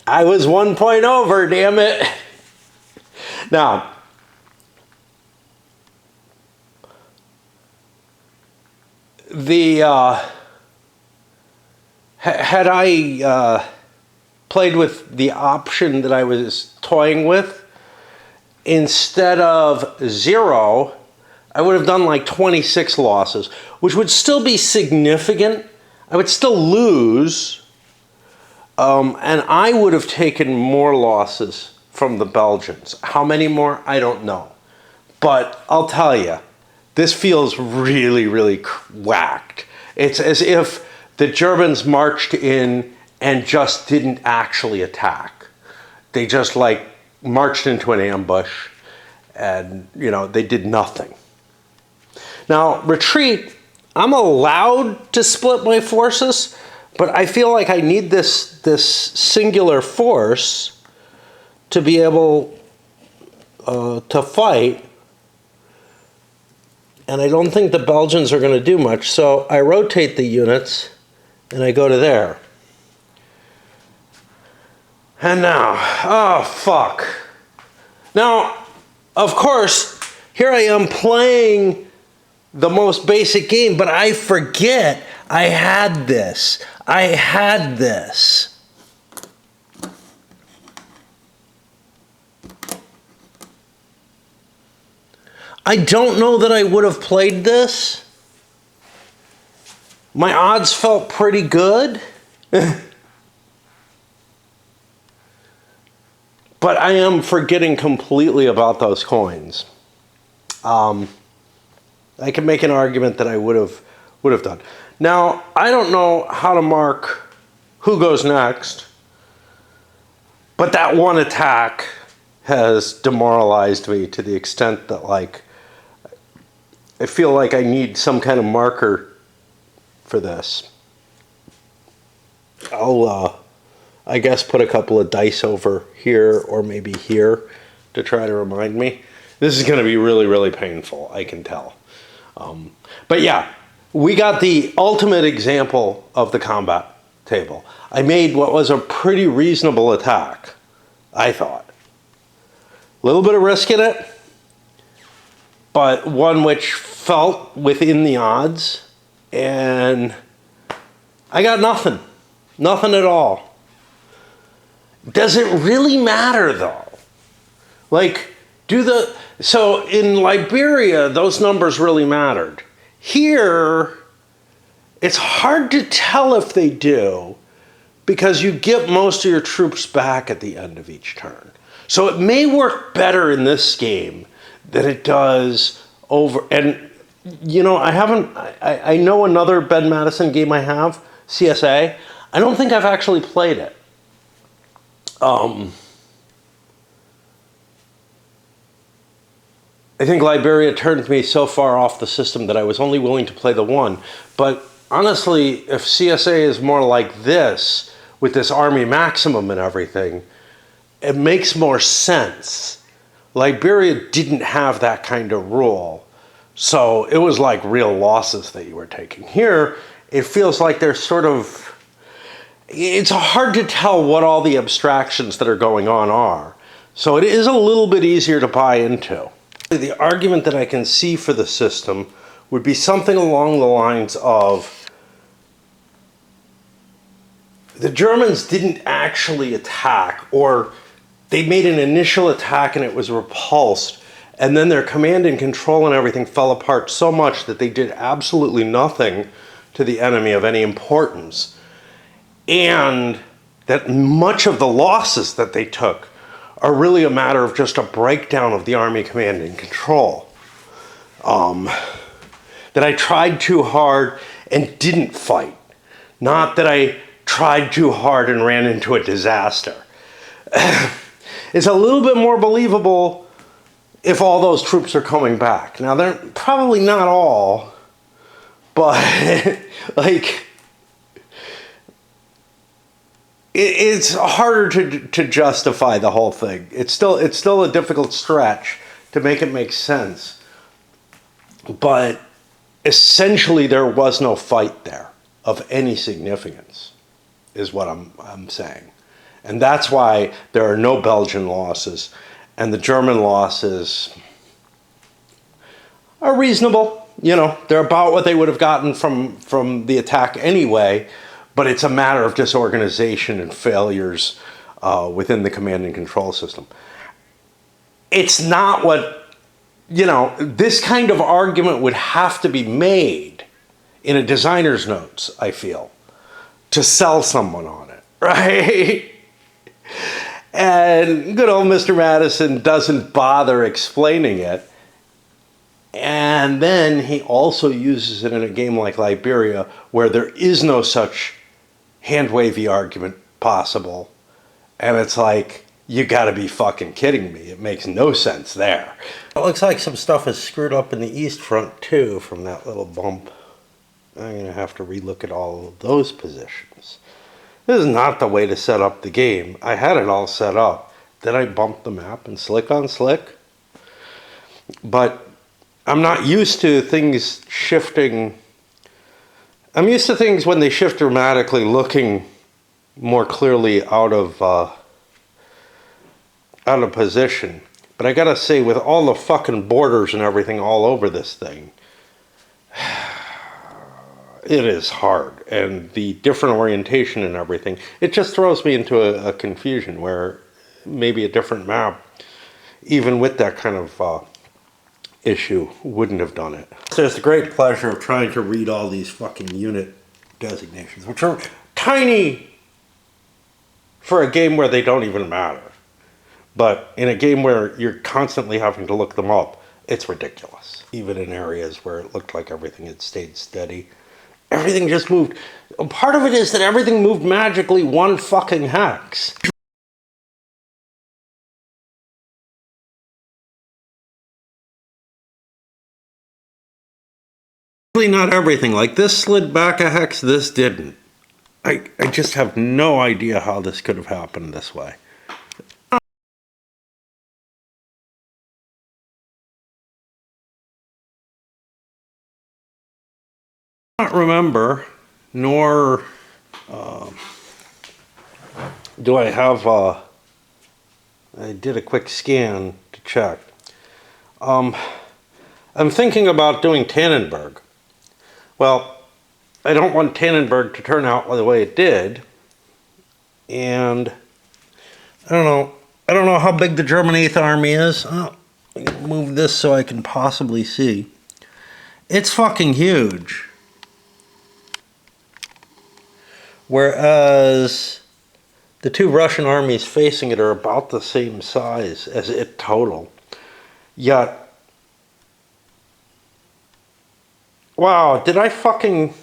I was 1 point over, damn it. Now, had I played with the option that I was toying with, instead of 0, I would have done like 26 losses, which would still be significant. I would still lose, and I would have taken more losses from the Belgians. How many more? I don't know. But I'll tell you, this feels really, really whacked. It's as if the Germans marched in and just didn't actually attack. They just like marched into an ambush and, you know, they did nothing. Now, retreat, I'm allowed to split my forces, but I feel like I need this singular force to be able to fight. And I don't think the Belgians are going to do much, so I rotate the units and I go to there. And now, oh fuck. Now, of course, here I am playing the most basic game, but I forget I had this. I had this. I don't know that I would have played this. My odds felt pretty good. But I am forgetting completely about those coins. I can make an argument that I would have done. Now, I don't know how to mark who goes next, but that one attack has demoralized me to the extent that, like, I feel like I need some kind of marker for this. I'll, I guess, put a couple of dice over here or maybe here to try to remind me. This is going to be really, really painful, I can tell. But yeah, we got the ultimate example of the combat table. I made what was a pretty reasonable attack, I thought. A little bit of risk in it, but one which felt within the odds. And I got nothing. Nothing at all. Does it really matter though? Like, so in Liberia, those numbers really mattered. Here, it's hard to tell if they do, because you get most of your troops back at the end of each turn. So it may work better in this game than it does over, and you know, I know another Ben Madison game I have, CSA. I don't think I've actually played it. I think Liberia turned me so far off the system that I was only willing to play the one. But honestly, if CSA is more like this, with this Army Maximum and everything, it makes more sense. Liberia didn't have that kind of rule. So it was like real losses that you were taking. Here, it feels like there's sort of, it's hard to tell what all the abstractions that are going on are. So it is a little bit easier to buy into. The argument that I can see for the system would be something along the lines of the Germans didn't actually attack, or they made an initial attack and it was repulsed, and then their command and control and everything fell apart so much that they did absolutely nothing to the enemy of any importance. And that much of the losses that they took are really a matter of just a breakdown of the Army command and control. That I tried too hard and didn't fight. Not that I tried too hard and ran into a disaster. It's a little bit more believable if all those troops are coming back. Now, they're probably not all, but like, it's harder to justify the whole thing. It's still a difficult stretch to make it make sense. But essentially, there was no fight there of any significance, is what I'm saying. And that's why there are no Belgian losses, and the German losses are reasonable. You know, they're about what they would have gotten from the attack anyway. But it's a matter of disorganization and failures within the command and control system. It's not what, you know, this kind of argument would have to be made in a designer's notes, I feel, to sell someone on it, right? And good old Mr. Madison doesn't bother explaining it. And then he also uses it in a game like Liberia, where there is no such hand-wavy argument possible. And it's like, you gotta be fucking kidding me. It makes no sense there. It looks like some stuff is screwed up in the east front too from that little bump. I'm gonna have to relook at all of those positions. This is not the way to set up the game. I had it all set up. Then I bumped the map and slick on slick. But I'm not used to things shifting. I'm used to things when they shift dramatically looking more clearly out of position. But I gotta say, with all the fucking borders and everything all over this thing, it is hard. And the different orientation and everything, it just throws me into a confusion where maybe a different map, even with that kind of issue, wouldn't have done it. There's the great pleasure of trying to read all these fucking unit designations, which are tiny for a game where they don't even matter. But in a game where you're constantly having to look them up, it's ridiculous. Even in areas where it looked like everything had stayed steady, everything just moved. Part of it is that everything moved magically one fucking hex. Not everything. Like, this slid back a hex, this didn't. I just have no idea how this could have happened this way. I don't remember, nor do I have, I did a quick scan to check. I'm thinking about doing Tannenberg. Well, I don't want Tannenberg to turn out the way it did. And I don't know. I don't know how big the German 8th Army is. Oh, move this so I can possibly see. It's fucking huge. Whereas the two Russian armies facing it are about the same size as it total. Yet, wow, did I fucking...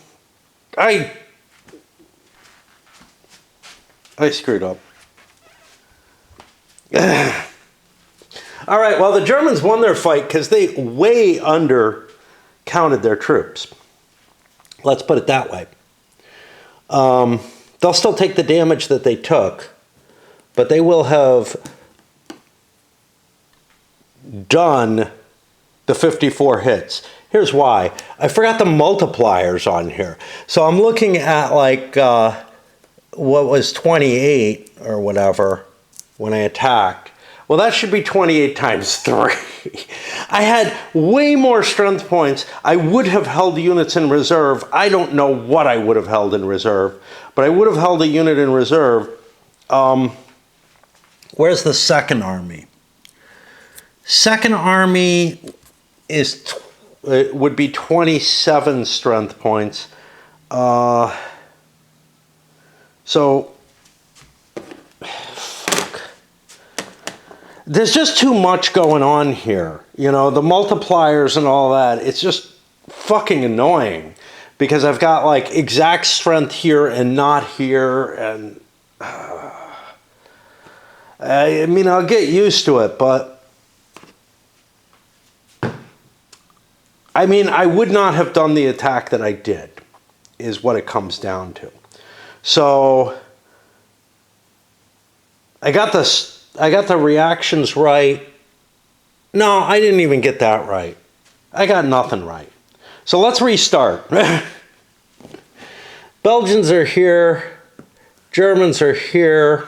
I screwed up. All right, well, the Germans won their fight because they way undercounted their troops. Let's put it that way. They'll still take the damage that they took, but they will have done the 54 hits. Here's why. I forgot the multipliers on here. So I'm looking at like what was 28 or whatever when I attacked. Well, that should be 28 times 3. I had way more strength points. I would have held units in reserve. I don't know what I would have held in reserve, but I would have held a unit in reserve. Where's the Second Army? Second Army is it would be 27 strength points. So there's just too much going on here. You know, the multipliers and all that, it's just fucking annoying because I've got like exact strength here and not here. And I mean, I'll get used to it, but I mean, I would not have done the attack that I did, is what it comes down to. So I got the reactions right. No, I didn't even get that right. I got nothing right. So let's restart. Belgians are here. Germans are here.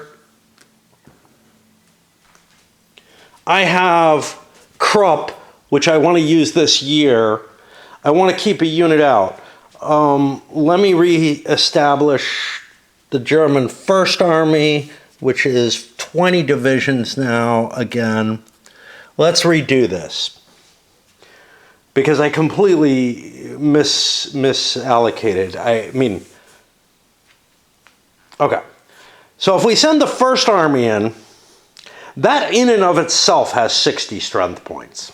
I have Krupp, which I want to use this year. I want to keep a unit out. Let me re-establish the German First Army, which is 20 divisions now again. Let's redo this because I completely misallocated. I mean, okay. So if we send the First Army in, that in and of itself has 60 strength points,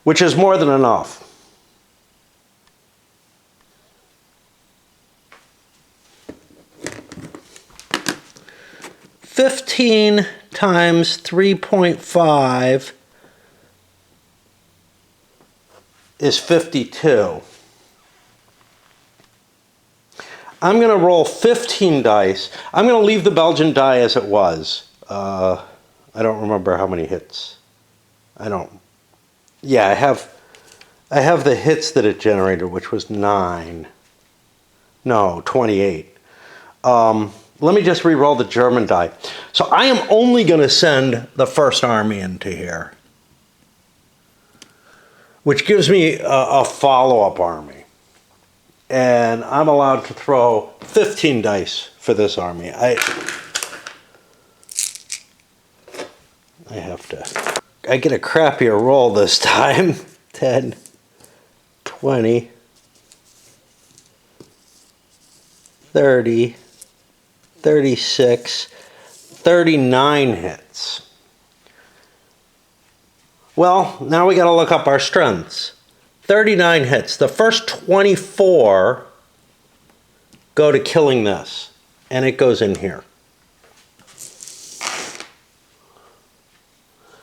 which is more than enough. $15 times 3.5 is 52. I'm going to roll 15 dice. I'm going to leave the Belgian die as it was. I don't remember how many hits. Yeah, I have the hits that it generated, which was 9. No, 28. Let me just re-roll the German die. So I am only going to send the First Army into here, which gives me a follow-up army. And I'm allowed to throw 15 dice for this army. I get a crappier roll this time. 10, 20, 30, 36, 39 hits. Well, now we got to look up our strengths. 39 hits. The first 24 go to killing this, and it goes in here.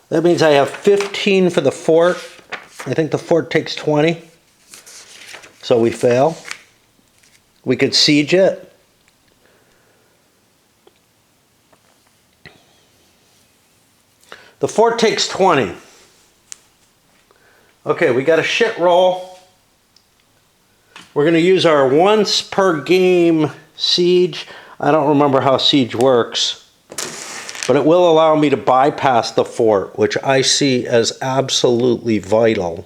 That means I have 15 for the fort. I think the fort takes 20. So we fail. We could siege it. The fort takes 20. Okay, we got a shit roll. We're going to use our once per game siege. I don't remember how siege works, but it will allow me to bypass the fort, which I see as absolutely vital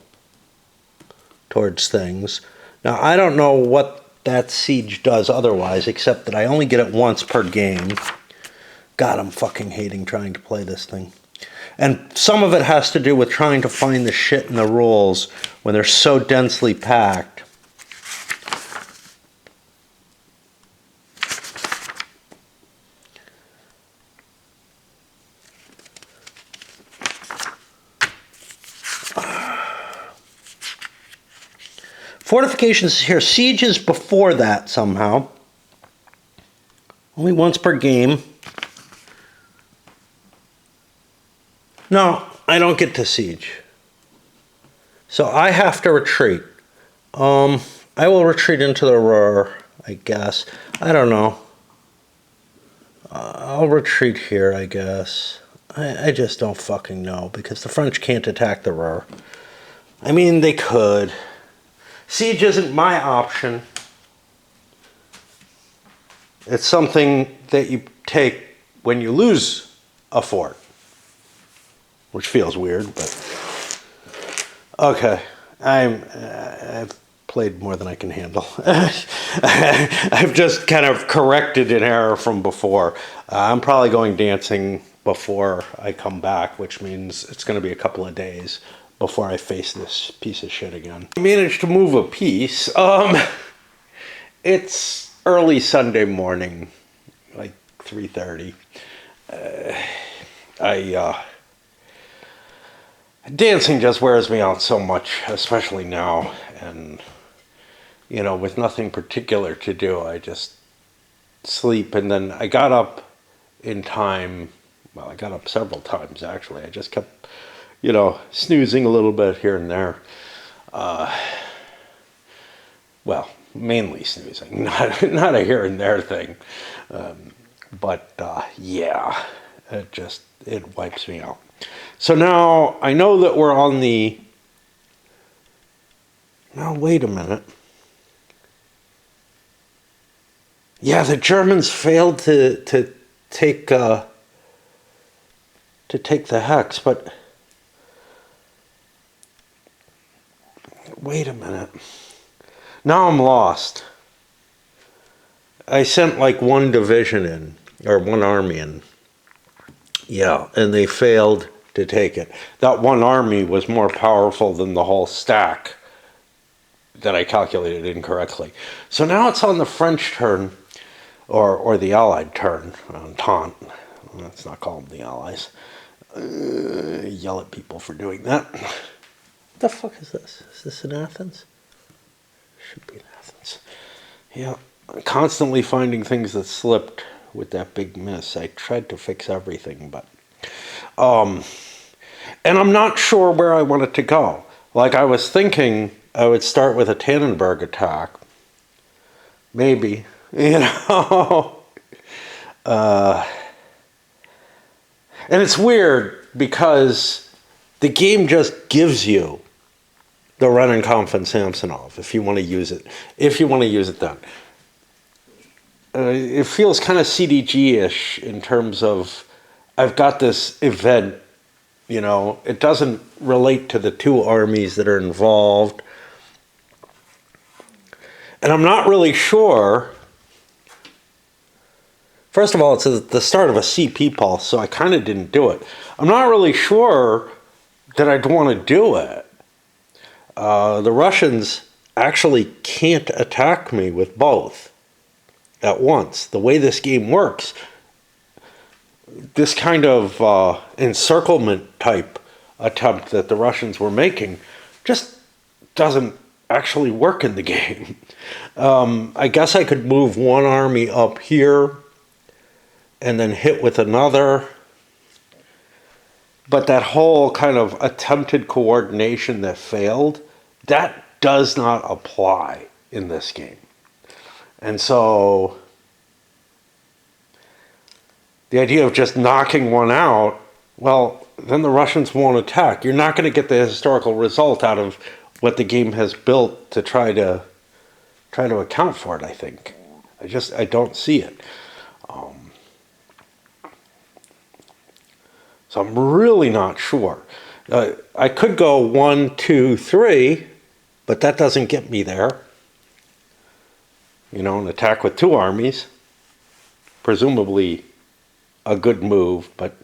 towards things. Now, I don't know what that siege does otherwise, except that I only get it once per game. God, I'm fucking hating trying to play this thing. And some of it has to do with trying to find the shit in the rules when they're so densely packed. Fortifications here. Sieges before that somehow. Only once per game. No, I don't get to siege. So I have to retreat. I will retreat into the Ruhr, I guess. I don't know. I'll retreat here, I guess. I just don't fucking know, because the French can't attack the Ruhr. I mean, they could. Siege isn't my option. It's something that you take when you lose a fort. Which feels weird, but... Okay. I've played more than I can handle. I've just kind of corrected an error from before. I'm probably going dancing before I come back, which means it's going to be a couple of days before I face this piece of shit again. I managed to move a piece. It's early Sunday morning, like 3:30. Dancing just wears me out so much, especially now, and you know, with nothing particular to do, I just sleep. And then I got up in time. Well, I got up several times actually. I just kept, you know, snoozing a little bit here and there. Well, mainly snoozing, not a here and there thing. Yeah, it wipes me out. So now I know that we're on the... Now, wait a minute. Yeah, the Germans failed to take the Hex, but... Wait a minute. Now I'm lost. I sent like one division in, or one army in. Yeah, and they failed to take it. That one army was more powerful than the whole stack that I calculated incorrectly. So now it's on the French turn, or the Allied turn, Entente. Let's not call them the Allies. Yell at people for doing that. What the fuck is this? Is this in Athens? Should be in Athens. Yeah, constantly finding things that slipped with that big miss. I tried to fix everything, but... and I'm not sure where I want it to go. Like, I was thinking I would start with a Tannenberg attack. Maybe. You know? And it's weird because the game just gives you the Rennenkampf and Samsonov if you want to use it. If you want to use it then. It feels kind of CDG-ish in terms of I've got this event, you know, it doesn't relate to the two armies that are involved. And I'm not really sure. First of all, it's the start of a CP pulse, so I kind of didn't do it. I'm not really sure that I'd want to do it. The Russians actually can't attack me with both at once. The way this game works, this kind of encirclement type attempt that the Russians were making just doesn't actually work in the game. I guess I could move one army up here and then hit with another. But that whole kind of attempted coordination that failed, that does not apply in this game. And so the idea of just knocking one out, well, then the Russians won't attack. You're not going to get the historical result out of what the game has built to try to account for it, I think. I don't see it. So I'm really not sure. I could go 1, 2, 3, But that doesn't get me there. You know, an attack with 2 armies, presumably a good move, but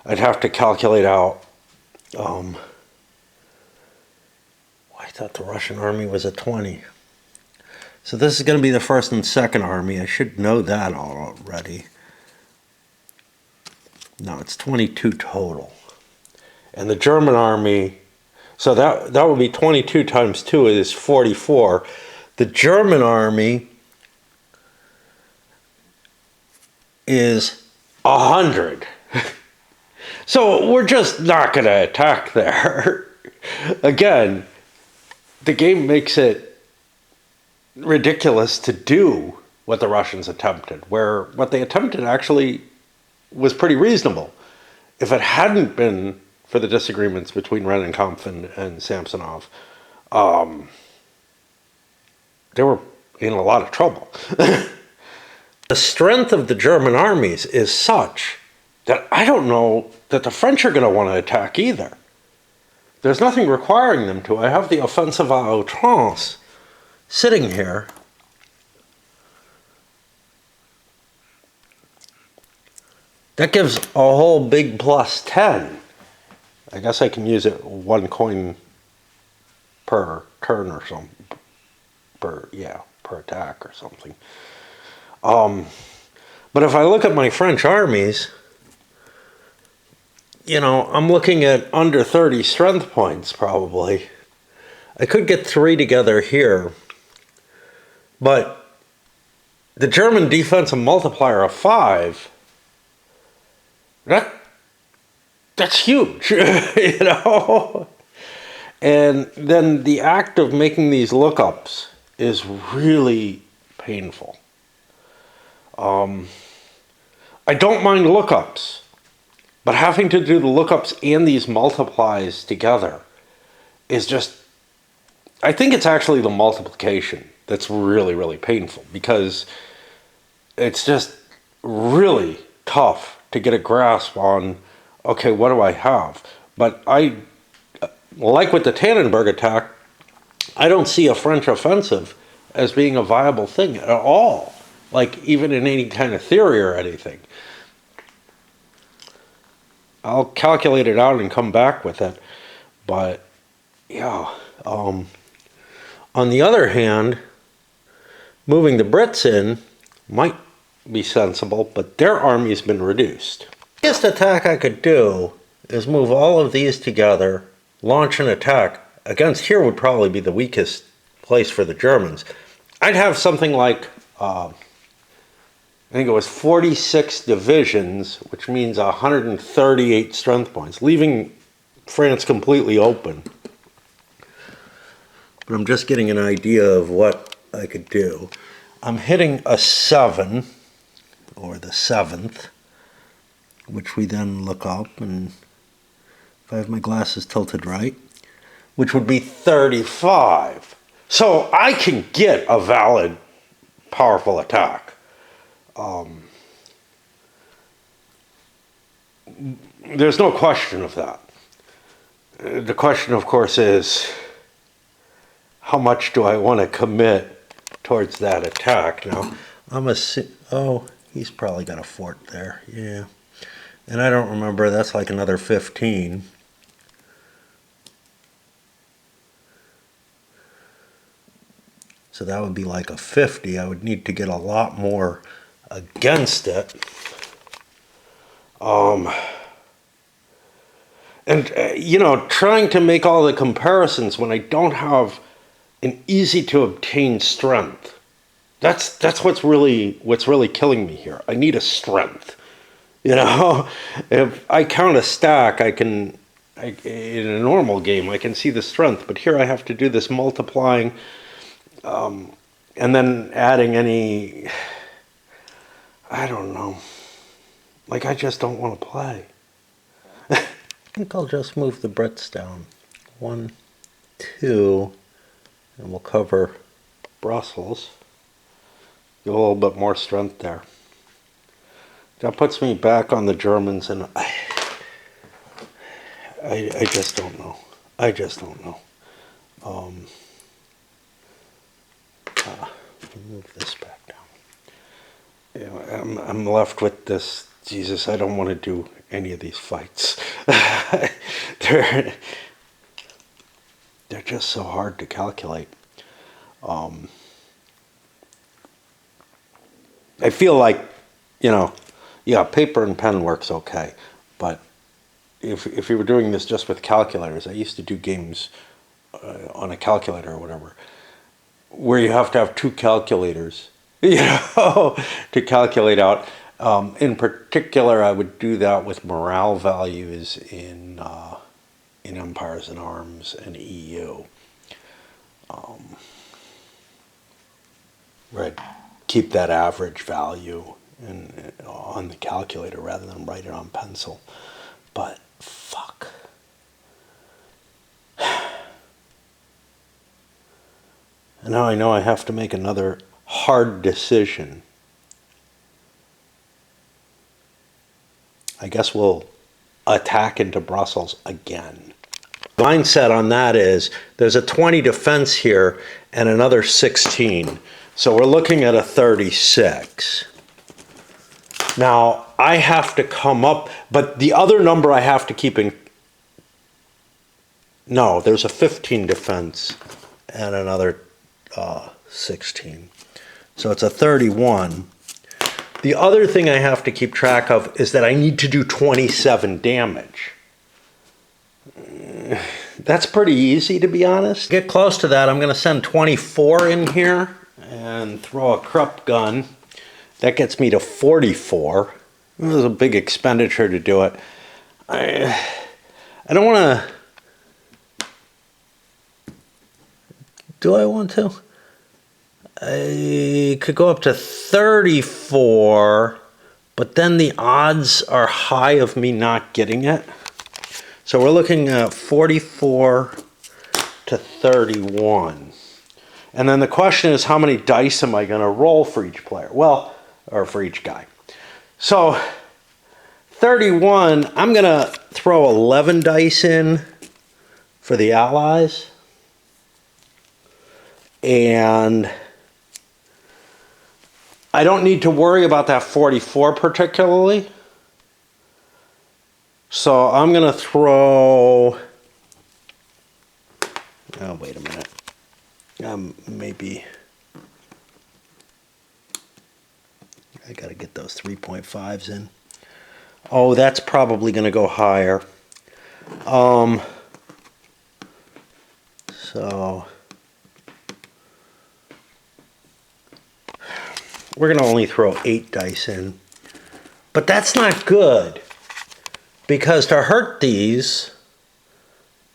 I'd have to calculate out. I thought the Russian army was at 20. So this is going to be the first and second army. I should know that already. No, it's 22 total. And the German army, so that would be 22 times 2 is 44. The German army is 100. So we're just not going to attack there. Again, the game makes it ridiculous to do what the Russians attempted, where what they attempted actually was pretty reasonable. If it hadn't been for the disagreements between Rennenkampf and Samsonov, they were in a lot of trouble. The strength of the German armies is such that I don't know that the French are going to want to attack either. There's nothing requiring them to. I have the offensive à outrance sitting here. That gives a whole big plus 10. I guess I can use it 1 coin per turn or something. Per attack or something. But if I look at my French armies, you know, I'm looking at under 30 strength points probably. I could get 3 together here, but the German defensive multiplier of 5, that's huge, you know? And then the act of making these lookups is really painful. I don't mind lookups, but having to do the lookups and these multiplies together is just, I think it's actually the multiplication that's really, really painful, because it's just really tough to get a grasp on, okay, what do I have? But like with the Tannenberg attack, I don't see a French offensive as being a viable thing at all, like even in any kind of theory or anything. I'll calculate it out and come back with it. But yeah, on the other hand, moving the Brits in might be sensible, but their army's been reduced. The biggest attack I could do is move all of these together, launch an attack. Against here would probably be the weakest place for the Germans. I'd have something like, I think it was 46 divisions, which means 138 strength points, leaving France completely open. But I'm just getting an idea of what I could do. I'm hitting a 7, or the 7th, which we then look up, and if I have my glasses tilted right, which would be 35. So I can get a valid, powerful attack. There's no question of that. The question, of course, is how much do I want to commit towards that attack? Now, he's probably got a fort there, yeah. And I don't remember, that's like another 15. So that would be like a 50. I would need to get a lot more against it. You know, trying to make all the comparisons when I don't have an easy to obtain strength. That's what's really killing me here. I need a strength. You know, if I count a stack, in a normal game, I can see the strength, but here I have to do this multiplying, and then adding any, I don't know, like I just don't want to play. I think I'll just move the Brits down. 1, 2, and we'll cover Brussels. Get a little bit more strength there. That puts me back on the Germans, and I just don't know. I just don't know. Move this back down. I'm left with this. Jesus, I don't want to do any of these fights. they're just so hard to calculate. I feel like, yeah, paper and pen works okay, but if you were doing this just with calculators, I used to do games on a calculator or whatever, where you have to have two calculators, to calculate out. In particular, I would do that with morale values in Empires and Arms and EU. Where I'd keep that average value on the calculator rather than write it on pencil. But fuck. And now I know I have to make another hard decision. I guess we'll attack into Brussels again. Mindset on that is there's a 20 defense here and another 16. So we're looking at a 36. Now I have to come up, but the other number I have to keep in, no, there's a 15 defense and another 16. So it's a 31. The other thing I have to keep track of is that I need to do 27 damage. That's pretty easy, to be honest. Get close to that, I'm going to send 24 in here and throw a Krupp gun. That gets me to 44. It was a big expenditure to do it. I don't want to... Do I want to? I could go up to 34, but then the odds are high of me not getting it. So we're looking at 44 to 31. And then the question is, how many dice am I going to roll for each player? Well, or for each guy. So 31, I'm going to throw 11 dice in for the allies. And I don't need to worry about that 44 particularly. So I'm going to throw... Oh, wait a minute. Maybe... I got to get those 3.5s in. Oh, that's probably going to go higher. So... We're going to only throw 8 dice in. But that's not good. Because to hurt these,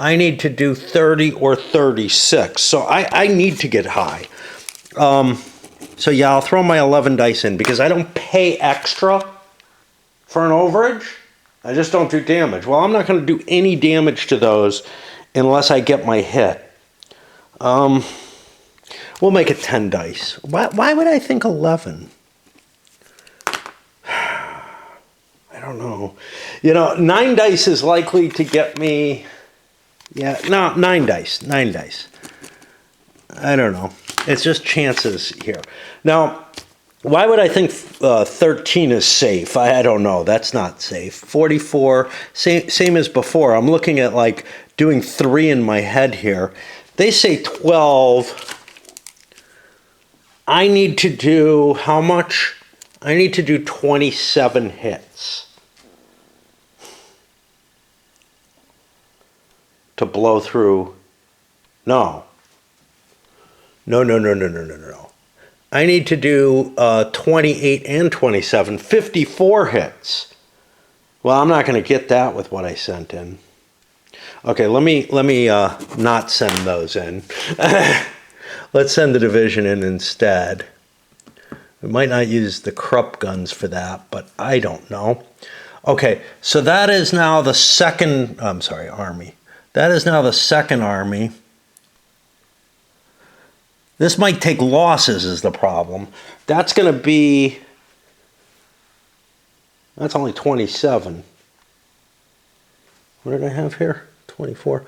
I need to do 30 or 36. So I need to get high. So yeah, I'll throw my 11 dice in because I don't pay extra for an overage. I just don't do damage. Well, I'm not going to do any damage to those unless I get my hit. We'll make it 10 dice. Why would I think 11? I don't know. 9 dice is likely to get me... Yeah, no, 9 dice. 9 dice. I don't know. It's just chances here. Now, why would I think 13 is safe? I don't know. That's not safe. 44, same as before. I'm looking at like doing 3 in my head here. They say 12... I need to do how much? I need to do 27 hits to blow through. No. I need to do 28 and 27, 54 hits. Well, I'm not going to get that with what I sent in. Okay, let me not send those in. Let's send the division in instead. We might not use the Krupp guns for that, but I don't know. Okay, so that is now the second, army. That is now the second army. This might take losses is the problem. That's going to be, that's only 27. What did I have here? 24.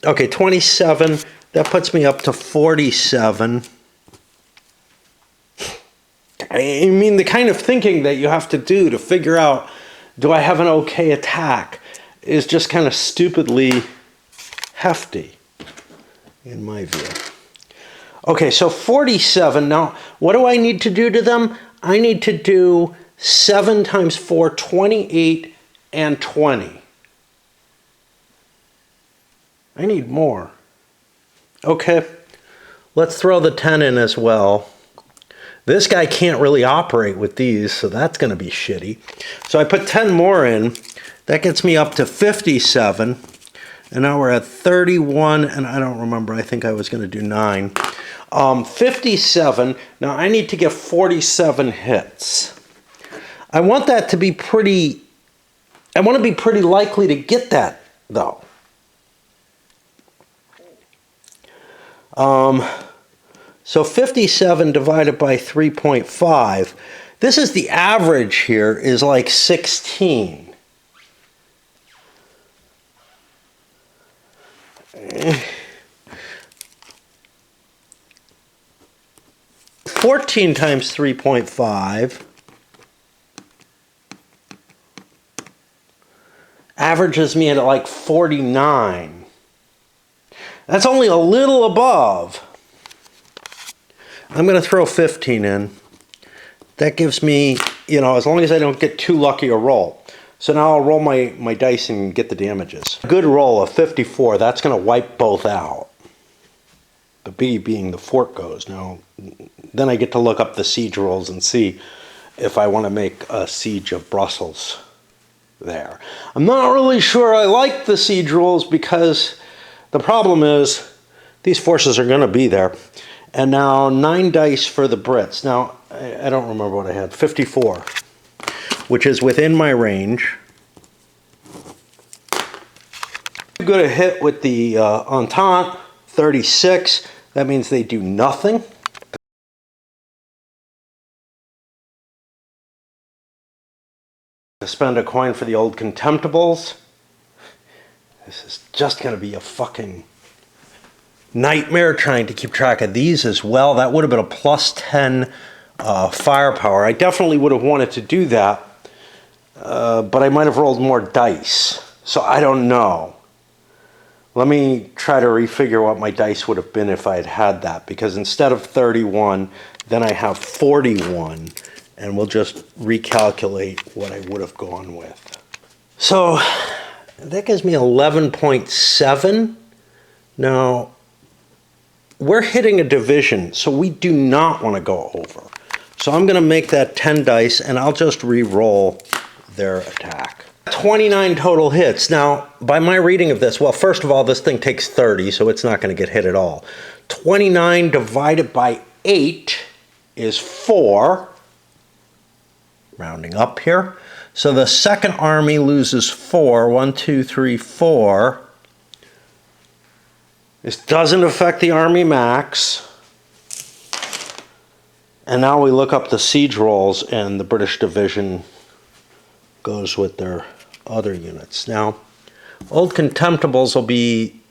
Okay, 27. That puts me up to 47. I mean, the kind of thinking that you have to do to figure out, do I have an okay attack, is just kind of stupidly hefty, in my view. Okay, so 47. Now, what do I need to do to them? I need to do 7 times 4, 28, and 20. I need more. Okay, let's throw the 10 in as well. This guy can't really operate with these, so that's going to be shitty. So I put 10 more in. That gets me up to 57. And now we're at 31, and I don't remember. I think I was going to do 9. 57. Now I need to get 47 hits. I want that to be pretty... I want to be pretty likely to get that, though. So 57 divided by 3.5, this is the average here, is like 16. Eh. 14 times 3.5 averages me at like 49. That's only a little above. I'm going to throw 15 in. That gives me, you know, as long as I don't get too lucky a roll. So now I'll roll my dice and get the damages. Good roll of 54, that's going to wipe both out. The B being the fort goes. Now, then I get to look up the siege rolls and see if I want to make a siege of Brussels there. I'm not really sure I like the siege rolls because the problem is these forces are going to be there. And now 9 dice for the Brits. Now, I don't remember what I had. 54, which is within my range. Good a hit with the Entente, 36. That means they do nothing. Spend a coin for the old Contemptibles. This is just going to be a fucking nightmare trying to keep track of these as well. That would have been a plus 10 firepower. I definitely would have wanted to do that, but I might have rolled more dice. So I don't know. Let me try to refigure what my dice would have been if I had had that, because instead of 31, then I have 41, and we'll just recalculate what I would have gone with. So that gives me 11.7. Now, we're hitting a division, so we do not want to go over. So I'm going to make that 10 dice, and I'll just re-roll their attack. 29 total hits. Now, by my reading of this, well, first of all, this thing takes 30, so it's not going to get hit at all. 29 divided by 8 is 4. Rounding up here. So the second army loses 4. 1, 2, 3, 4. This doesn't affect the army max. And now we look up the siege rolls, and the British division goes with their other units. Now, old Contemptibles will be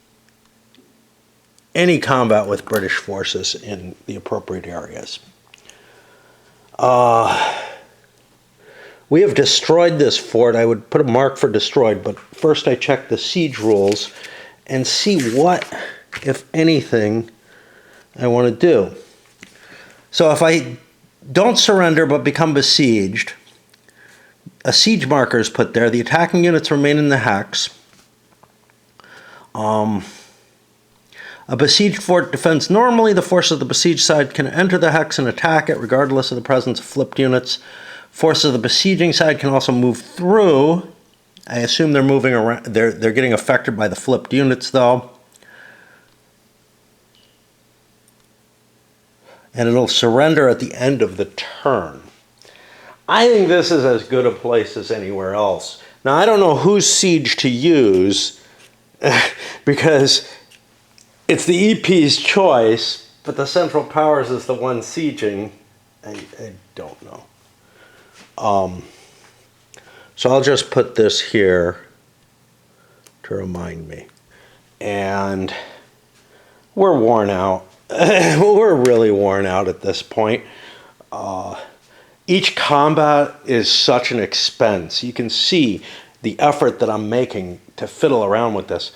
any combat with British forces in the appropriate areas. We have destroyed this fort. I would put a mark for destroyed, but first I check the siege rules and see what, if anything, I want to do. So if I don't surrender but become besieged, a siege marker is put there. The attacking units remain in the hex. A besieged fort defends normally. The forces of the besieged side can enter the hex and attack it regardless of the presence of flipped units. Forces of the besieging side can also move through. I assume they're moving around. They're getting affected by the flipped units, though. And it'll surrender at the end of the turn. I think this is as good a place as anywhere else. Now, I don't know whose siege to use because it's the EP's choice, but the Central Powers is the one sieging. I don't know. So I'll just put this here to remind me. and we're worn out. We're really worn out at this point. Each combat is such an expense. You can see the effort that I'm making to fiddle around with this.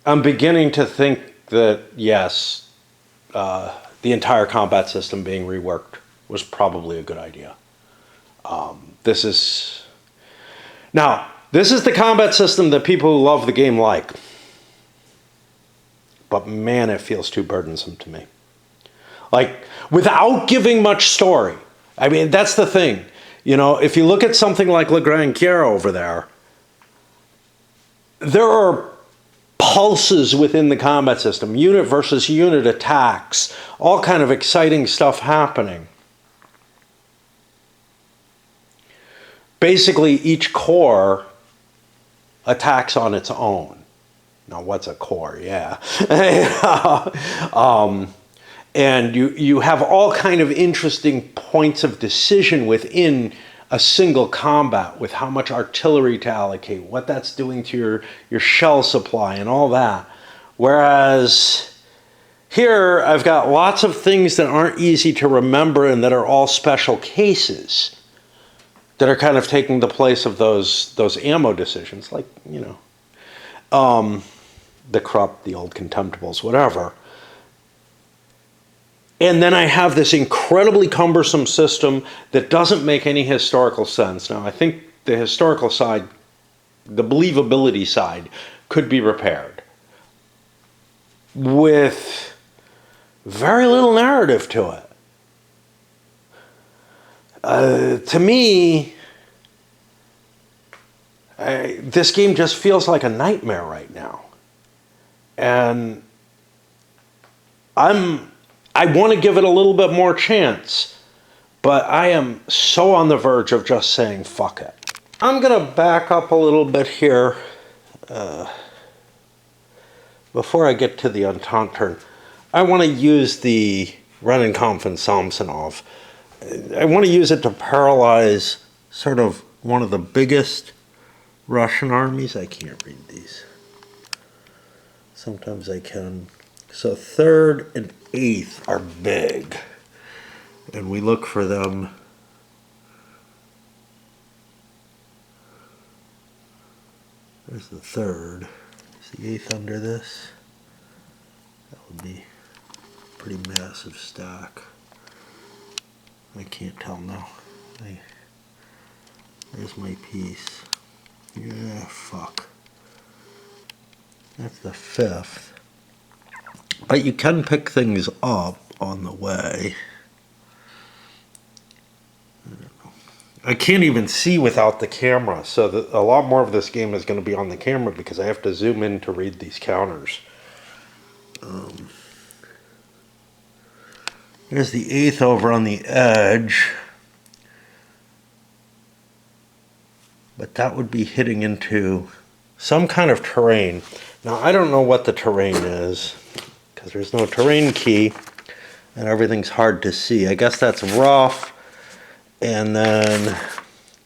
I'm beginning to think that, yes, the entire combat system being reworked was probably a good idea. This is the combat system that people who love the game like. But man, it feels too burdensome to me. Like, without giving much story. I mean, that's the thing. You know, if you look at something like La Grande Guerre over there are pulses within the combat system, unit versus unit attacks, all kind of exciting stuff happening. Basically, each corps attacks on its own. Now, what's a corps? Yeah. And you have all kind of interesting points of decision within a single combat, with how much artillery to allocate, what that's doing to your shell supply and all that. Whereas here, I've got lots of things that aren't easy to remember and that are all special cases that are kind of taking the place of those ammo decisions, like, you know, the Krupp, the old Contemptibles, whatever. And then I have this incredibly cumbersome system that doesn't make any historical sense. Now, I think the historical side, the believability side, could be repaired with very little narrative to it. To me, this game just feels like a nightmare right now. And I want to give it a little bit more chance, but I am so on the verge of just saying fuck it. I'm going to back up a little bit here before I get to the Entente turn. I want to use the Rennenkampf and Samsonov. I want to use it to paralyze sort of one of the biggest Russian armies. I can't read these. Sometimes I can. So 3rd and 8th are big, and we look for them. There's the 3rd. Is the 8th under this? That would be a pretty massive stack. I can't tell now. There's my piece. Yeah, fuck. That's the 5th. But you can pick things up on the way. I can't even see without the camera, so a lot more of this game is going to be on the camera because I have to zoom in to read these counters. There's the 8th over on the edge. But that would be hitting into some kind of terrain. Now, I don't know what the terrain is, because there's no terrain key, and everything's hard to see. I guess that's rough, and then,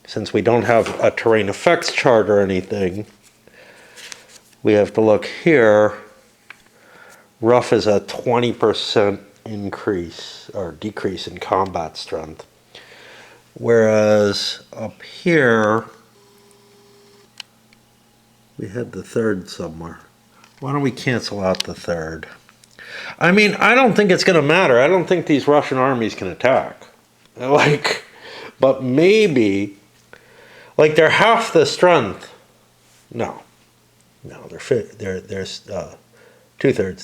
since we don't have a terrain effects chart or anything, we have to look here. Rough is a 20% increase, or decrease in combat strength. Whereas up here, we had the 3rd somewhere. Why don't we cancel out the 3rd? I mean, I don't think it's going to matter. I don't think these Russian armies can attack. But maybe, they're half the strength. No, they're 2/3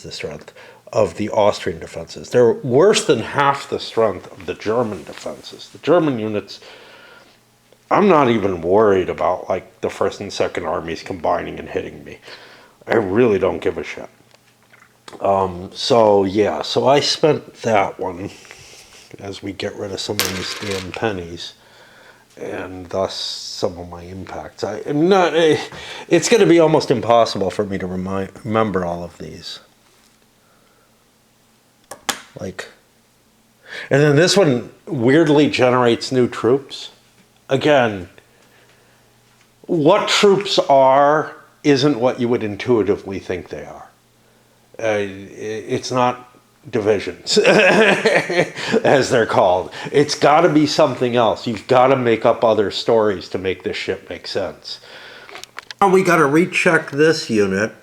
the strength of the Austrian defenses. They're worse than half the strength of the German defenses. The German units, I'm not even worried about the 1st and 2nd armies combining and hitting me. I really don't give a shit. So I spent that one as we get rid of some of these damn pennies, and thus some of my impacts. It's going to be almost impossible for me to remember all of these. And then this one weirdly generates new troops. Again, what troops are isn't what you would intuitively think they are. It's not divisions, as they're called. It's got to be something else. You've got to make up other stories to make this ship make sense. Now we got to recheck this unit.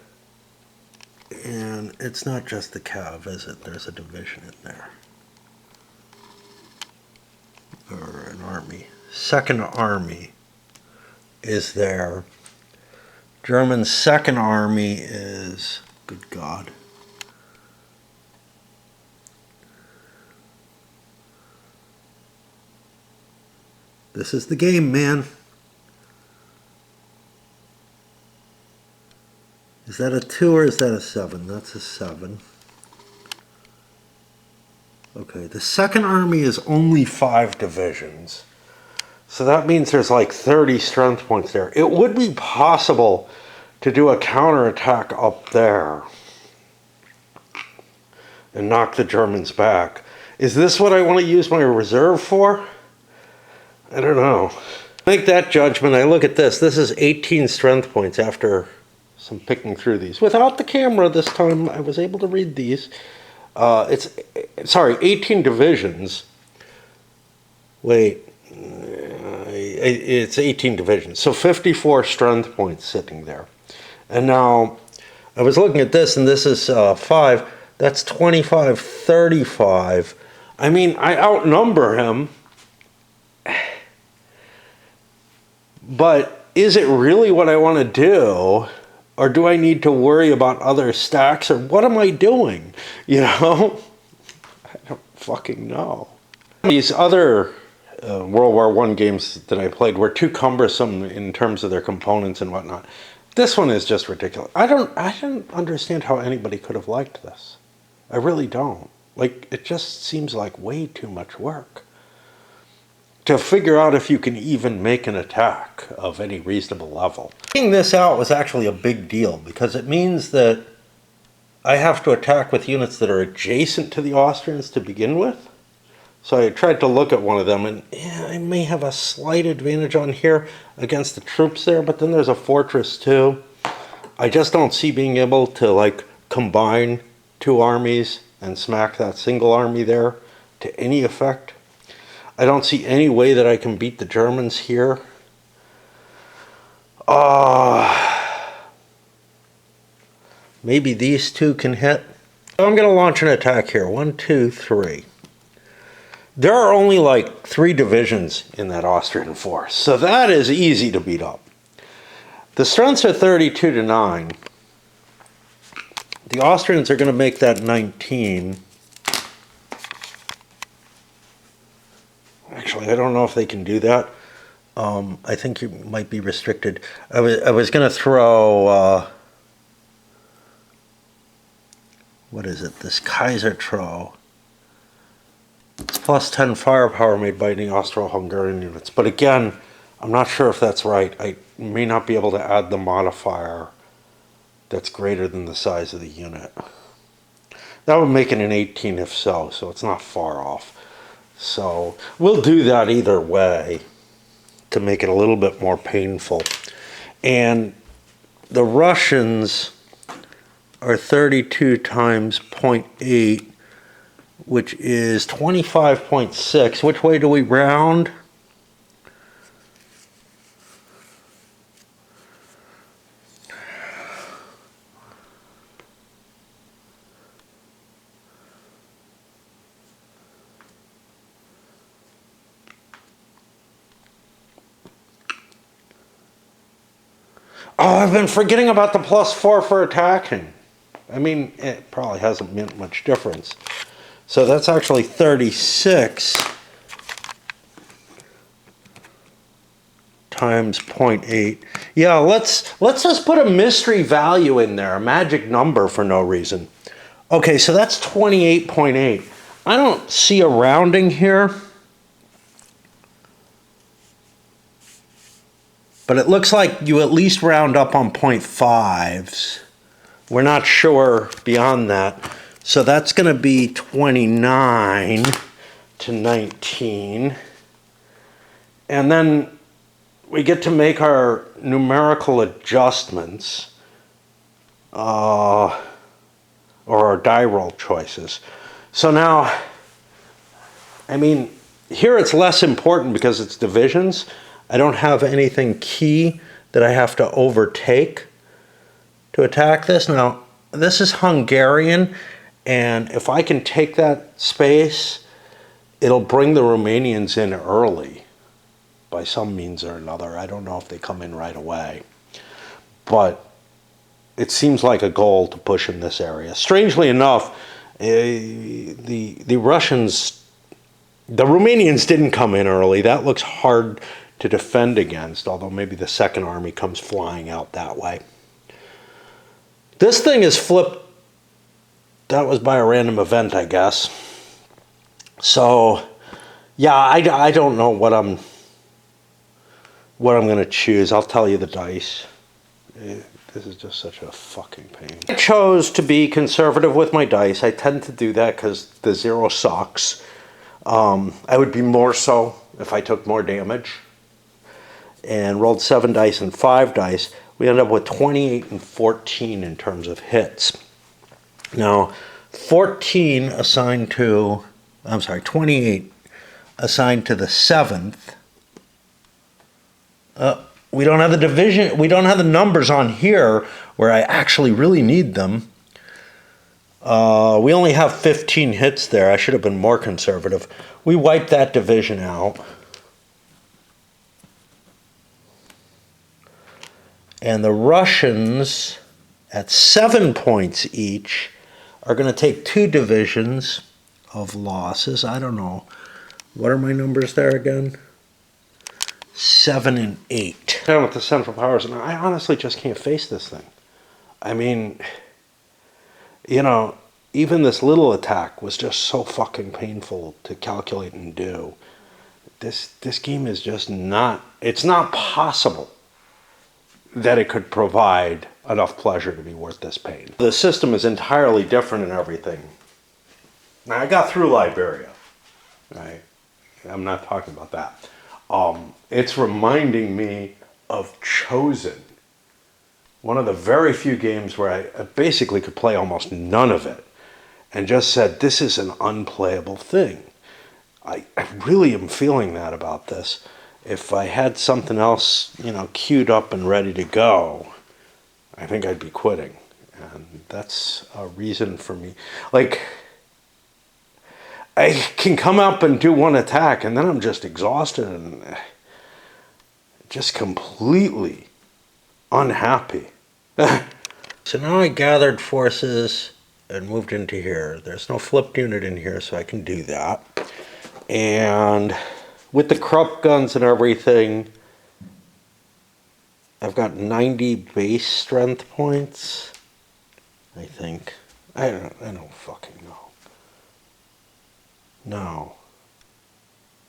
And it's not just the cav, is it? There's a division in there. Or an army. Second Army is there. German Second Army is, good God. This is the game, man. Is that a 2 or is that a 7? That's a 7. Okay, the Second Army is only 5 divisions. So that means there's like 30 strength points there. It would be possible to do a counterattack up there and knock the Germans back. Is this what I want to use my reserve for? I don't know. Make that judgment. I look at this. This is 18 strength points after some picking through these. Without the camera this time, I was able to read these. Sorry, 18 divisions. Wait. It's 18 divisions. So 54 strength points sitting there. And now, I was looking at this, and this is 5. That's 25, 35. I mean, I outnumber him. But is it really what I want to do? Or do I need to worry about other stacks? Or what am I doing? You know? I don't fucking know. These other World War I games that I played were too cumbersome in terms of their components and whatnot. This one is just ridiculous. I don't understand how anybody could have liked this. I really don't. Like, it just seems like way too much work to figure out if you can even make an attack of any reasonable level. Figuring this out was actually a big deal because it means that I have to attack with units that are adjacent to the Austrians to begin with. So I tried to look at one of them, and yeah, I may have a slight advantage on here against the troops there, but then there's a fortress too. I just don't see being able to like combine 2 armies and smack that single army there to any effect. I don't see any way that I can beat the Germans here. Maybe these 2 can hit. So I'm going to launch an attack here. 1, 2, 3. There are only like 3 divisions in that Austrian force, so that is easy to beat up. The strengths are 32 to 9. The Austrians are going to make that 19. Actually, I don't know if they can do that. I think you might be restricted. I was going to throw, what is it? This Kaisertro. It's plus 10 firepower made by any Austro-Hungarian units. But again, I'm not sure if that's right. I may not be able to add the modifier that's greater than the size of the unit. That would make it an 18 if so it's not far off. So we'll do that either way to make it a little bit more painful. And the Russians are 32 times 0.8, which is 25.6. Which way do we round? Oh, I've been forgetting about the +4 for attacking. I mean, it probably hasn't meant much difference. So that's actually 36 times 0.8. Yeah, let's just put a mystery value in there, a magic number for no reason. Okay, so that's 28.8. I don't see a rounding here. But it looks like you at least round up on 0.5s. We're not sure beyond that. So that's going to be 29 to 19. And then we get to make our numerical adjustments, or our die roll choices. So now, I mean, here it's less important because it's divisions. I don't have anything key that I have to overtake to attack this. Now, this is Hungarian, and if I can take that space, it'll bring the Romanians in early by some means or another. I don't know if they come in right away, but it seems like a goal to push in this area. Strangely enough, the Russians, the Romanians didn't come in early. That looks hard to defend against, although maybe the second army comes flying out that way. This thing is flipped. That was by a random event, I guess. So, yeah, I don't know what I'm going to choose. I'll tell you the dice. This is just such a fucking pain. I chose to be conservative with my dice. I tend to do that because the zero sucks. I would be more so if I took more damage. And rolled 7 dice and 5 dice. We end up with 28 and 14 in terms of hits. Now, 14 assigned to, 28 assigned to the 7th. We don't have the division, we don't have the numbers on here where I actually really need them. We only have 15 hits there. I should have been more conservative. We wiped that division out. And the Russians, at 7 points each, are going to take 2 divisions of losses. I don't know. What are my numbers there again? 7 and 8. Down with the Central Powers, and I honestly just can't face this thing. I mean, you know, even this little attack was just so fucking painful to calculate and do. This game is just not, it's not possible that it could provide enough pleasure to be worth this pain. The system is entirely different in everything. Now, I got through Liberia, right? I'm not talking about that. It's reminding me of Chosen, one of the very few games where I basically could play almost none of it and just said, this is an unplayable thing. I really am feeling that about this. If I had something else, you know, queued up and ready to go, I think I'd be quitting. And that's a reason for me. Like, I can come up and do one attack, and then I'm just exhausted and just completely unhappy. So now I gathered forces and moved into here. There's no flipped unit in here, so I can do that. And with the Krupp guns and everything, I've got 90 base strength points, I think. I don't fucking know. No.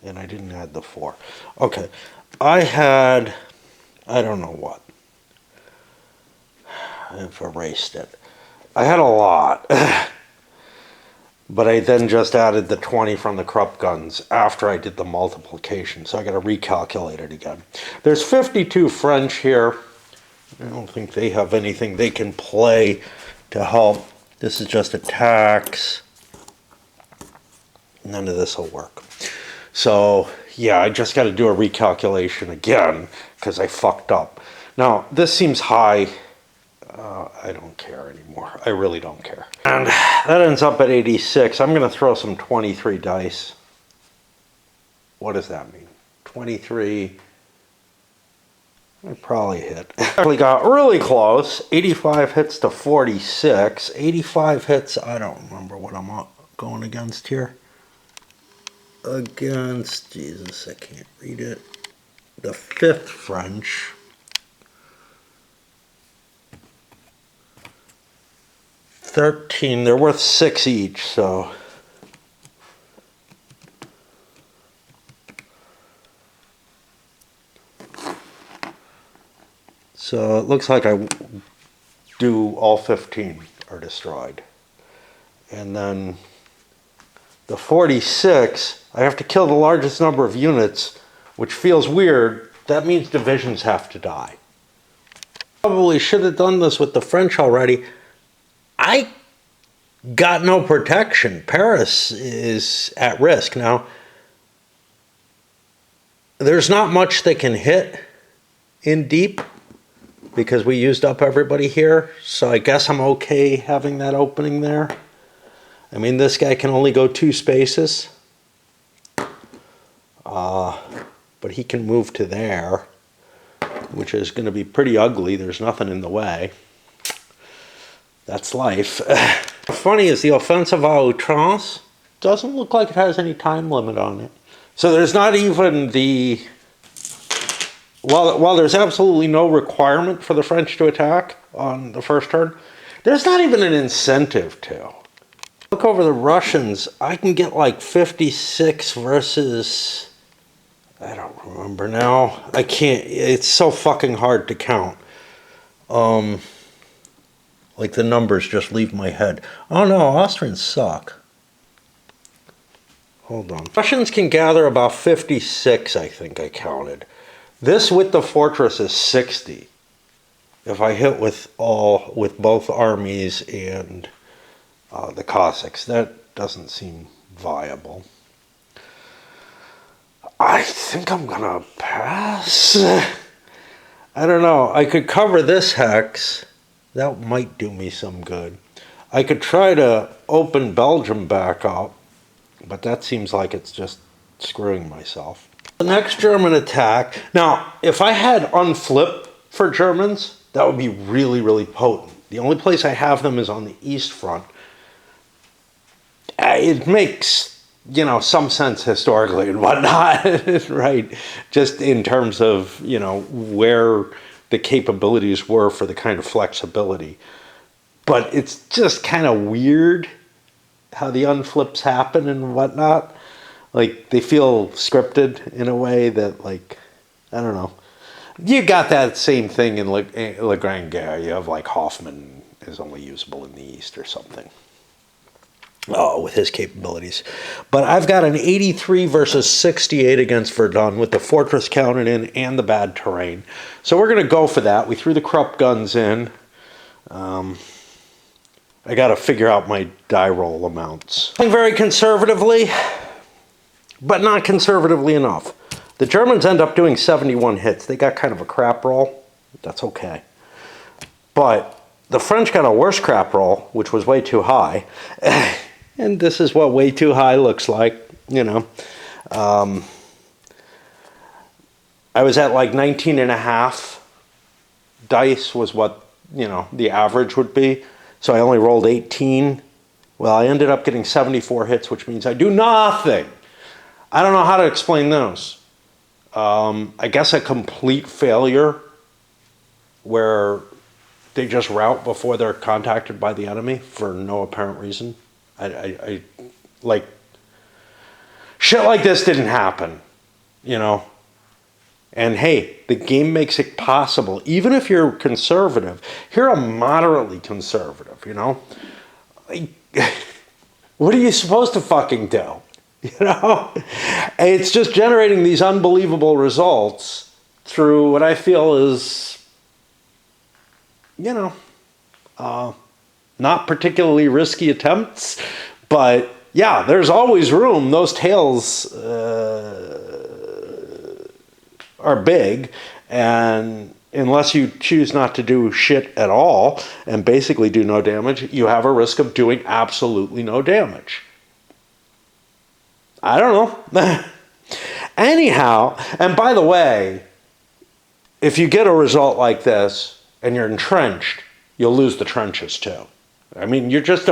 And I didn't add the 4. Okay. I had, I don't know what. I've erased it. I had a lot. But I then just added the 20 from the Krupp guns after I did the multiplication. So I got to recalculate it again. There's 52 French here. I don't think they have anything they can play to help. This is just attacks. None of this will work. So, yeah, I just got to do a recalculation again because I fucked up. Now, this seems high. I don't care anymore. I really don't care. And that ends up at 86. I'm going to throw some 23 dice. What does that mean? 23. I probably hit. We got really close. 85 hits to 46. 85 hits. I don't remember what I'm going against here. Against, Jesus, I can't read it. The 5th French. 13. They're worth 6 each, so. So it looks like I do all 15 are destroyed. And then the 46, I have to kill the largest number of units, which feels weird that means divisions have to die. Probably should have done this with the French already. I got no protection. Paris is at risk. Now, there's not much they can hit in deep because we used up everybody here. So I guess I'm okay having that opening there. I mean, this guy can only go 2 spaces. But he can move to there, which is going to be pretty ugly. There's nothing in the way. That's life. What's funny is the offensive à outrance doesn't look like it has any time limit on it. So there's not even the... While there's absolutely no requirement for the French to attack on the first turn, there's not even an incentive to. Look over the Russians. I can get like 56 versus... I don't remember now. I can't... It's so fucking hard to count. Like the numbers just leave my head. Oh no, Austrians suck. Hold on. Russians can gather about 56, I think I counted. This with the fortress is 60. If I hit with both armies and the Cossacks, that doesn't seem viable. I think I'm gonna pass. I don't know. I could cover this hex. That might do me some good. I could try to open Belgium back up, but that seems like it's just screwing myself. The next German attack. Now, if I had unflip for Germans, that would be really, really potent. The only place I have them is on the east front. It makes, you know, some sense historically and whatnot, right? Just in terms of, you know, where the capabilities were for the kind of flexibility. But it's just kind of weird how the unflips happen and whatnot. Like, they feel scripted in a way that, like, I don't know. You got that same thing in Le Grand Guerre. You have, like, Hoffman is only usable in the east or something. Oh, with his capabilities. But I've got an 83 versus 68 against Verdun with the fortress counted in and the bad terrain. So we're going to go for that. We threw the Krupp guns in. I got to figure out my die roll amounts. Playing very conservatively, but not conservatively enough. The Germans end up doing 71 hits. They got kind of a crap roll. That's okay. But the French got a worse crap roll, which was way too high. And this is what way too high looks like, you know. I was at like 19 and a half dice was what, you know, the average would be. So I only rolled 18. Well, I ended up getting 74 hits, which means I do nothing. I don't know how to explain those. I guess a complete failure where they just rout before they're contacted by the enemy for no apparent reason. I like, shit like this didn't happen, you know. And hey, the game makes it possible. Even if you're conservative, you're a moderately conservative, you know. Like, what are you supposed to fucking do? You know? It's just generating these unbelievable results through what I feel is, you know, not particularly risky attempts, but yeah, there's always room. Those tails are big, and unless you choose not to do shit at all and basically do no damage, you have a risk of doing absolutely no damage. I don't know. Anyhow, and by the way, if you get a result like this and you're entrenched, you'll lose the trenches too. I mean, you're just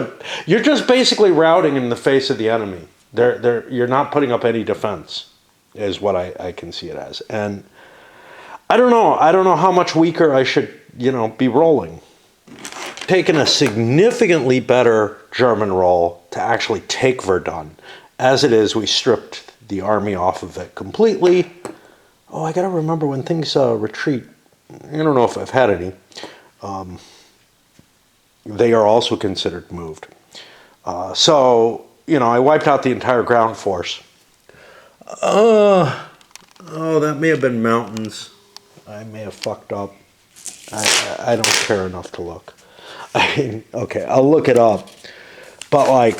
basically routing in the face of the enemy. You're not putting up any defense, is what I can see it as. And I don't know how much weaker I should, you know, be rolling. Taken a significantly better German roll to actually take Verdun. As it is, we stripped the army off of it completely. Oh, I gotta remember when things retreat. I don't know if I've had any. They are also considered moved. So, you know, I wiped out the entire ground force. Oh, that may have been mountains. I may have fucked up. I don't care enough to look. I mean, okay, I'll look it up. But like,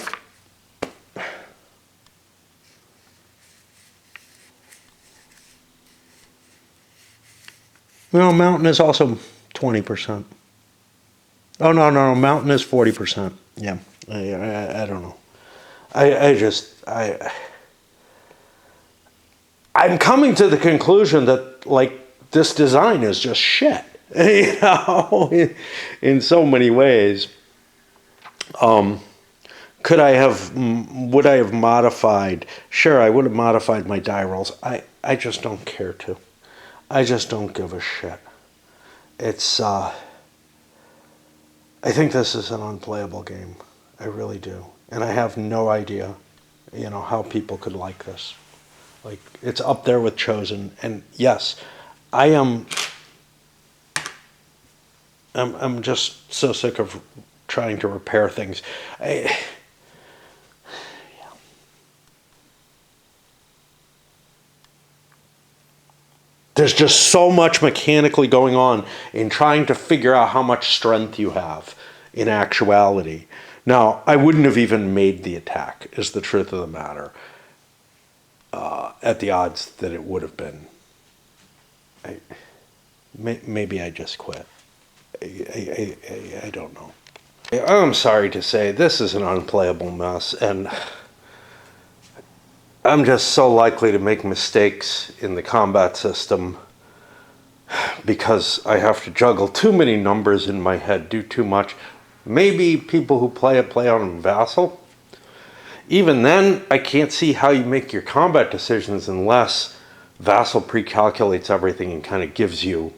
mountain is also 20%. Oh no, mountain is 40%. Yeah, I don't know. I'm coming to the conclusion that like this design is just shit. You know, in so many ways. Would I have modified? Sure, I would have modified my die rolls. I just don't care to. I just don't give a shit. It's, I think this is an unplayable game. I really do. And I have no idea, how people could like this. Like, it's up there with Chosen. And yes, I'm just so sick of trying to repair things. There's just so much mechanically going on in trying to figure out how much strength you have in actuality. Now, I wouldn't have even made the attack, is the truth of the matter, at the odds that it would have been. Maybe I just quit. I don't know. I'm sorry to say, this is an unplayable mess, and I'm just so likely to make mistakes in the combat system because I have to juggle too many numbers in my head, do too much. Maybe people who play on Vassal. Even then, I can't see how you make your combat decisions unless Vassal pre-calculates everything and kind of gives you,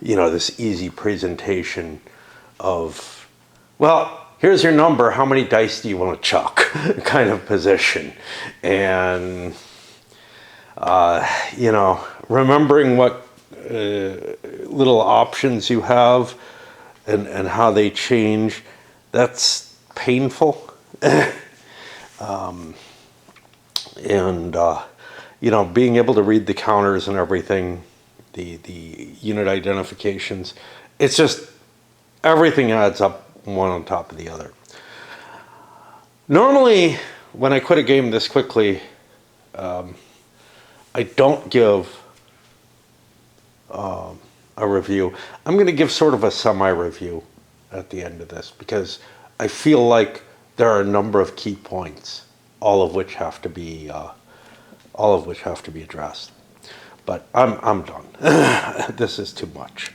this easy presentation of, well, here's your number, how many dice do you want to chuck, kind of position. And, remembering what little options you have and how they change, that's painful. Being able to read the counters and everything, the unit identifications, it's just, everything adds up one on top of the other. Normally, when I quit a game this quickly, I don't give a review. I'm going to give sort of a semi-review at the end of this because I feel like there are a number of key points, all of which have to be addressed. But I'm done. This is too much.